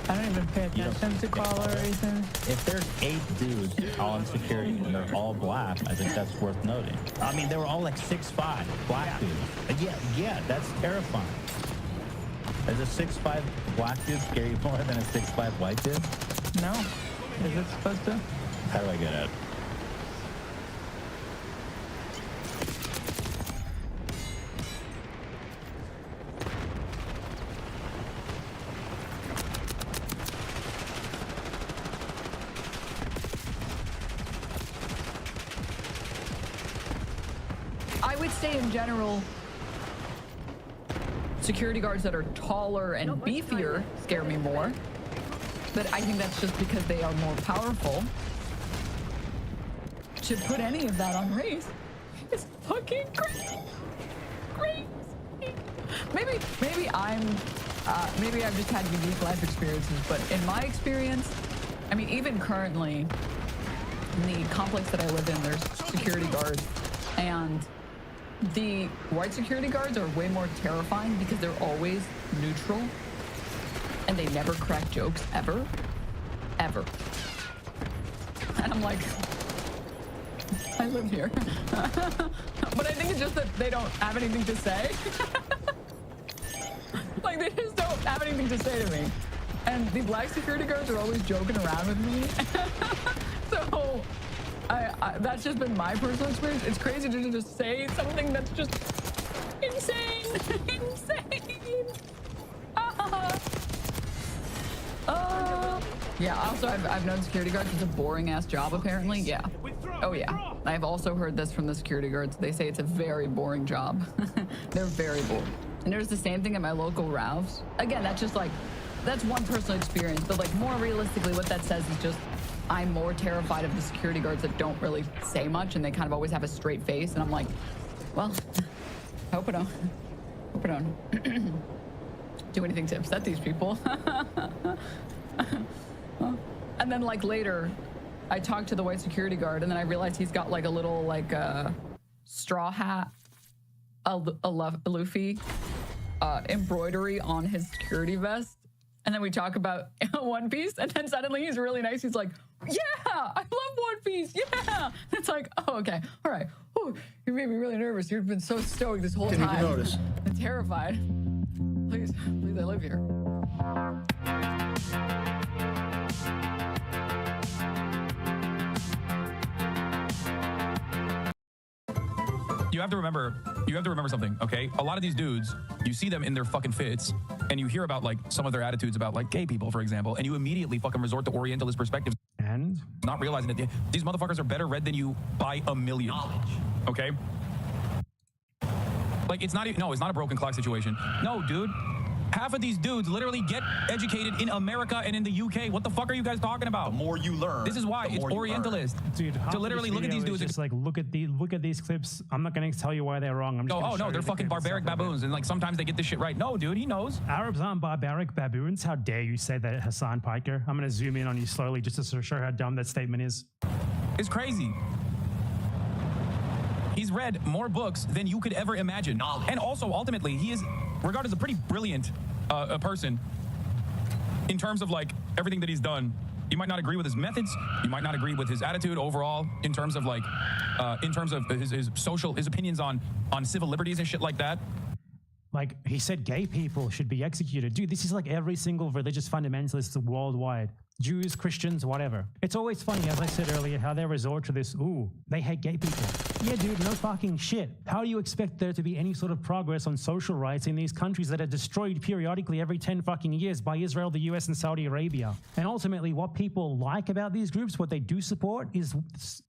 I don't even pay attention to color or anything. If there's 8 dudes all in security and they're all black, I think that's worth noting. I mean, they were all like 6'5", black dudes. Yeah, that's terrifying. Is a 6'5" black dude scare you more than a 6'5" white dude? No. Is it supposed to? How do I get out? I would say in general, security guards that are taller and beefier scare me more. But I think that's just because they are more powerful. To put any of that on race is fucking crazy. Maybe I've just had unique life experiences, but in my experience, I mean, even currently in the complex that I live in, there's security guards, and the white security guards are way more terrifying because they're always neutral and they never crack jokes ever. And I'm like, I live here. But I think it's just that they don't have anything to say. Like, they just don't have anything to say to me. And the black security guards are always joking around with me. So that's just been my personal experience. It's crazy to just say something that's just insane. Yeah, also I've known security guards. It's a boring ass job apparently. Yeah. Oh yeah. I've also heard this from the security guards. They say it's a very boring job. They're very bored. And there's the same thing at my local Ralph's. Again, that's just like, that's one personal experience, but like more realistically what that says is just I'm more terrified of the security guards that don't really say much and they kind of always have a straight face, and I'm like, well, I hope I don't do anything to upset these people. And then like later I talked to the white security guard and then I realized he's got like a little like straw hat, a Luffy embroidery on his security vest. And then we talk about One Piece, and then suddenly he's really nice. He's like, yeah, I love One Piece, yeah. And it's like, oh, okay, all right. Ooh, you made me really nervous. You've been so stoic this whole time. Didn't even notice. I'm terrified. Please, I live here. You have to remember something, okay? A lot of these dudes, you see them in their fucking fits, and you hear about like some of their attitudes about like gay people, for example, and you immediately fucking resort to Orientalist perspectives. And? Not realizing that these motherfuckers are better read than you by a million. Knowledge. Okay? Like, it's not a broken clock situation. No, dude. Half of these dudes literally get educated in America and in the UK. What the fuck are you guys talking about? The more you learn. This is why it's Orientalist. Dude, to literally look at these dudes. Just like look at these clips. I'm not going to tell you why they're wrong. I'm just no, they're fucking barbaric baboons, and like sometimes they get this shit right. No, dude, he knows. Arabs aren't barbaric baboons. How dare you say that, Hassan Piker? I'm going to zoom in on you slowly just to show how dumb that statement is. It's crazy. He's read more books than you could ever imagine. Knowledge. And also, ultimately, he is regarded as a pretty brilliant a person in terms of like everything that he's done. You might not agree with his methods. You might not agree with his attitude overall in terms of like, his opinions on civil liberties and shit like that. Like, he said gay people should be executed. Dude, this is like every single religious fundamentalist worldwide. Jews, Christians, whatever. It's always funny, as I said earlier, how they resort to this, ooh, they hate gay people. Yeah, dude, no fucking shit. How do you expect there to be any sort of progress on social rights in these countries that are destroyed periodically every 10 fucking years by Israel, the US, and Saudi Arabia? And ultimately, what people like about these groups, what they do support, is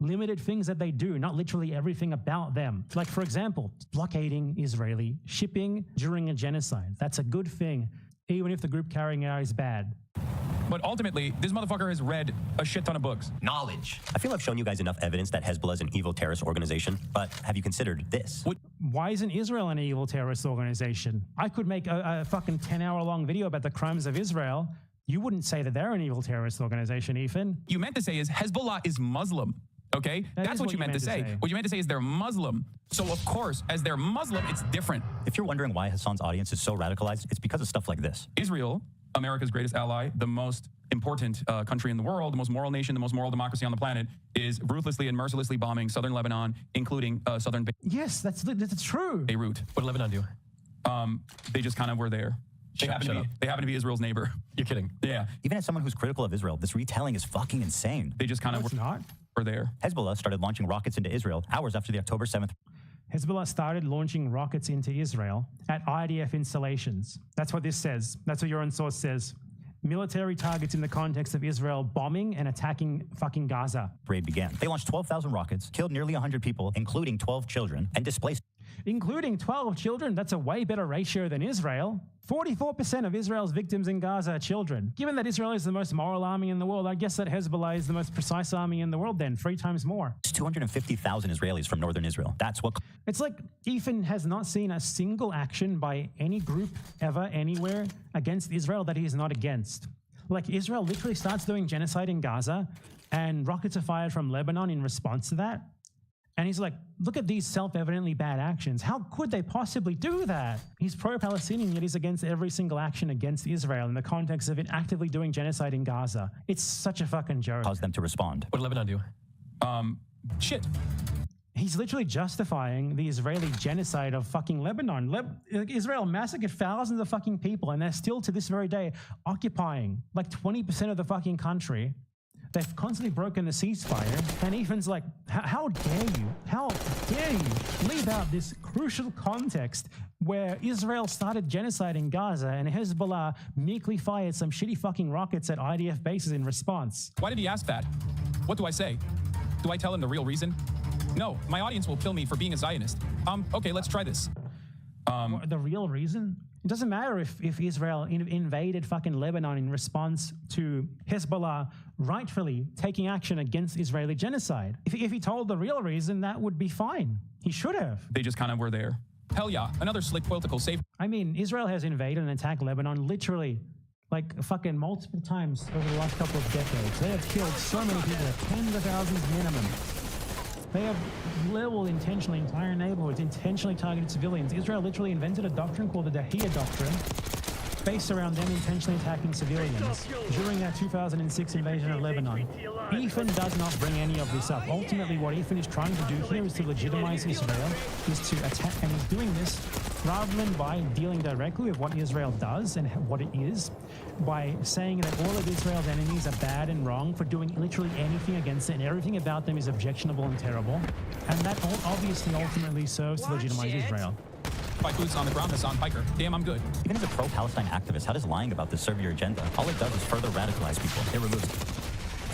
limited things that they do, not literally everything about them. Like, for example, blockading Israeli shipping during a genocide. That's a good thing, even if the group carrying it out is bad. But ultimately, this motherfucker has read a shit ton of books. Knowledge. I feel I've shown you guys enough evidence that Hezbollah is an evil terrorist organization, but have you considered this? Why isn't Israel an evil terrorist organization? I could make a fucking 10-hour-long video about the crimes of Israel. You wouldn't say that they're an evil terrorist organization, Ethan. You meant to say is Hezbollah is Muslim. Okay? That's what you meant to say. What you meant to say is they're Muslim. So, of course, as they're Muslim, it's different. If you're wondering why Hassan's audience is so radicalized, it's because of stuff like this. Israel America's greatest ally, the most important country in the world, the most moral nation, the most moral democracy on the planet, is ruthlessly and mercilessly bombing southern Lebanon, including southern Yes, that's true. Beirut. What did Lebanon do? They just kind of were there. They happen to be Israel's neighbor. You're kidding. Yeah. Even as someone who's critical of Israel, this retelling is fucking insane. They just kind of were there. Hezbollah started launching rockets into Israel hours after the October 7th. Hezbollah started launching rockets into Israel at IDF installations. That's what this says. That's what your own source says. Military targets in the context of Israel bombing and attacking fucking Gaza. Raid began. They launched 12,000 rockets, killed nearly 100 people, including 12 children, and displaced. Including 12 children? That's a way better ratio than Israel. 44% of Israel's victims in Gaza are children. Given that Israel is the most moral army in the world, I guess that Hezbollah is the most precise army in the world then, 3 times more. It's 250,000 Israelis from northern Israel. That's what... It's like Ethan has not seen a single action by any group ever, anywhere, against Israel that he is not against. Like, Israel literally starts doing genocide in Gaza, and rockets are fired from Lebanon in response to that. And he's like, look at these self-evidently bad actions. How could they possibly do that? He's pro-Palestinian, yet he's against every single action against Israel in the context of it actively doing genocide in Gaza. It's such a fucking joke. Caused them to respond. What did Lebanon do? Shit. He's literally justifying the Israeli genocide of fucking Lebanon. Israel massacred thousands of fucking people, and they're still to this very day occupying like 20% of the fucking country. They've constantly broken the ceasefire, and Ethan's like, how dare you? How dare you leave out this crucial context where Israel started genocide in Gaza and Hezbollah meekly fired some shitty fucking rockets at IDF bases in response? Why did he ask that? What do I say? Do I tell him the real reason? No, my audience will kill me for being a Zionist. Okay, let's try this. The real reason? It doesn't matter if Israel invaded fucking Lebanon in response to Hezbollah rightfully taking action against Israeli genocide. If he told the real reason, that would be fine. He should have. They just kind of were there. Hell yeah, another slick political save. I mean, Israel has invaded and attacked Lebanon literally like fucking multiple times over the last couple of decades. They have killed so many people, tens of thousands minimum. They have leveled intentionally entire neighborhoods, intentionally targeted civilians. Israel literally invented a doctrine called the Dahiyya Doctrine, based around them intentionally attacking civilians during their 2006 invasion of Lebanon. Ethan does not bring any of this up. Ultimately, what Ethan is trying to do here is to legitimize Israel, is to attack, and he's doing this rather than by dealing directly with what Israel does and what it is, by saying that all of Israel's enemies are bad and wrong for doing literally anything against it, and everything about them is objectionable and terrible. And that obviously ultimately serves to legitimize Israel. My boots on the ground, Hassan Piker. Damn, I'm good. Even as a pro-Palestine activist, how does lying about this serve your agenda? All it does is further radicalize people. It removes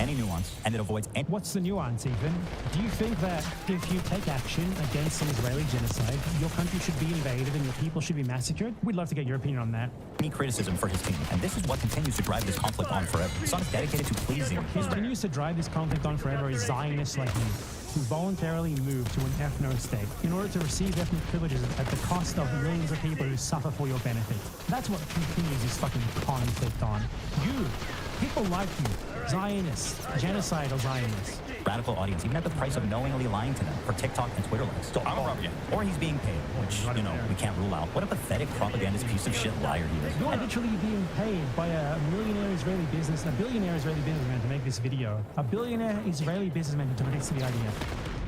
any nuance, and it avoids any... What's the nuance, Ethan? Do you think that if you take action against an Israeli genocide, your country should be invaded and your people should be massacred? We'd love to get your opinion on that. Any criticism for his team, and this is what continues to drive this conflict on forever. Son is dedicated to pleasing What continues to drive this conflict on forever is Zionists like you, who voluntarily move to an ethno-state in order to receive ethnic privileges at the cost of millions of people who suffer for your benefit. That's what continues this fucking conflict on. You, people like you, Zionists, genocidal Zionists. Radical audience, even at the price of knowingly lying to them for TikTok and Twitter likes. Or he's being paid, which, you know, we can't rule out. What a pathetic propagandist piece of shit liar he is. You're literally being paid by a billionaire Israeli businessman to make this video. A billionaire Israeli businessman to release the idea.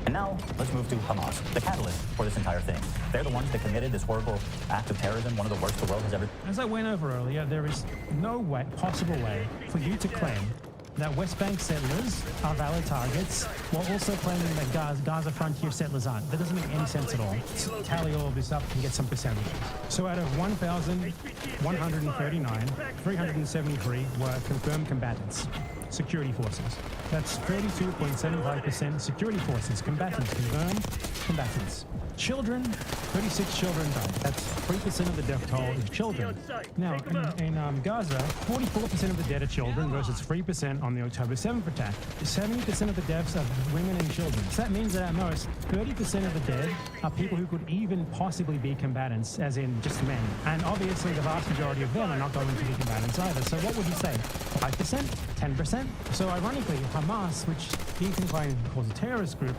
And now, let's move to Hamas, the catalyst for this entire thing. They're the ones that committed this horrible act of terrorism, one of the worst the world has ever... As I went over earlier, there is no possible way for you to claim that West Bank settlers are valid targets while also claiming that Gaza frontier settlers aren't. That doesn't make any sense at all. Let's tally all of this up and get some percentages. So out of 1,139, 373 were confirmed combatants, security forces. That's 32.75% security forces, combatants, confirmed combatants. Children, 36 children died. That's 3% of the death toll is children. Now, in Gaza, 44% of the dead are children versus 3% on the October 7th attack. 70% of the deaths are women and children. So that means that at most, 30% of the dead are people who could even possibly be combatants, as in just men. And obviously, the vast majority of them are not going to be combatants either. So what would you say? 5%? 10%? So ironically, Hamas, which Ethan Klein calls a terrorist group,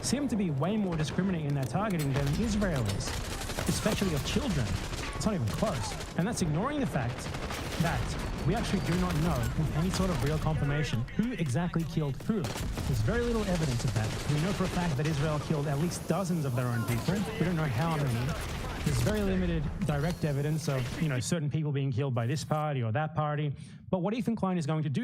seem to be way more discriminating in their targeting than Israel is, especially of children. It's not even close. And that's ignoring the fact that we actually do not know with any sort of real confirmation who exactly killed who. There's very little evidence of that. We know for a fact that Israel killed at least dozens of their own people. We don't know how many. There's very limited direct evidence of, certain people being killed by this party or that party. But what Ethan Klein is going to do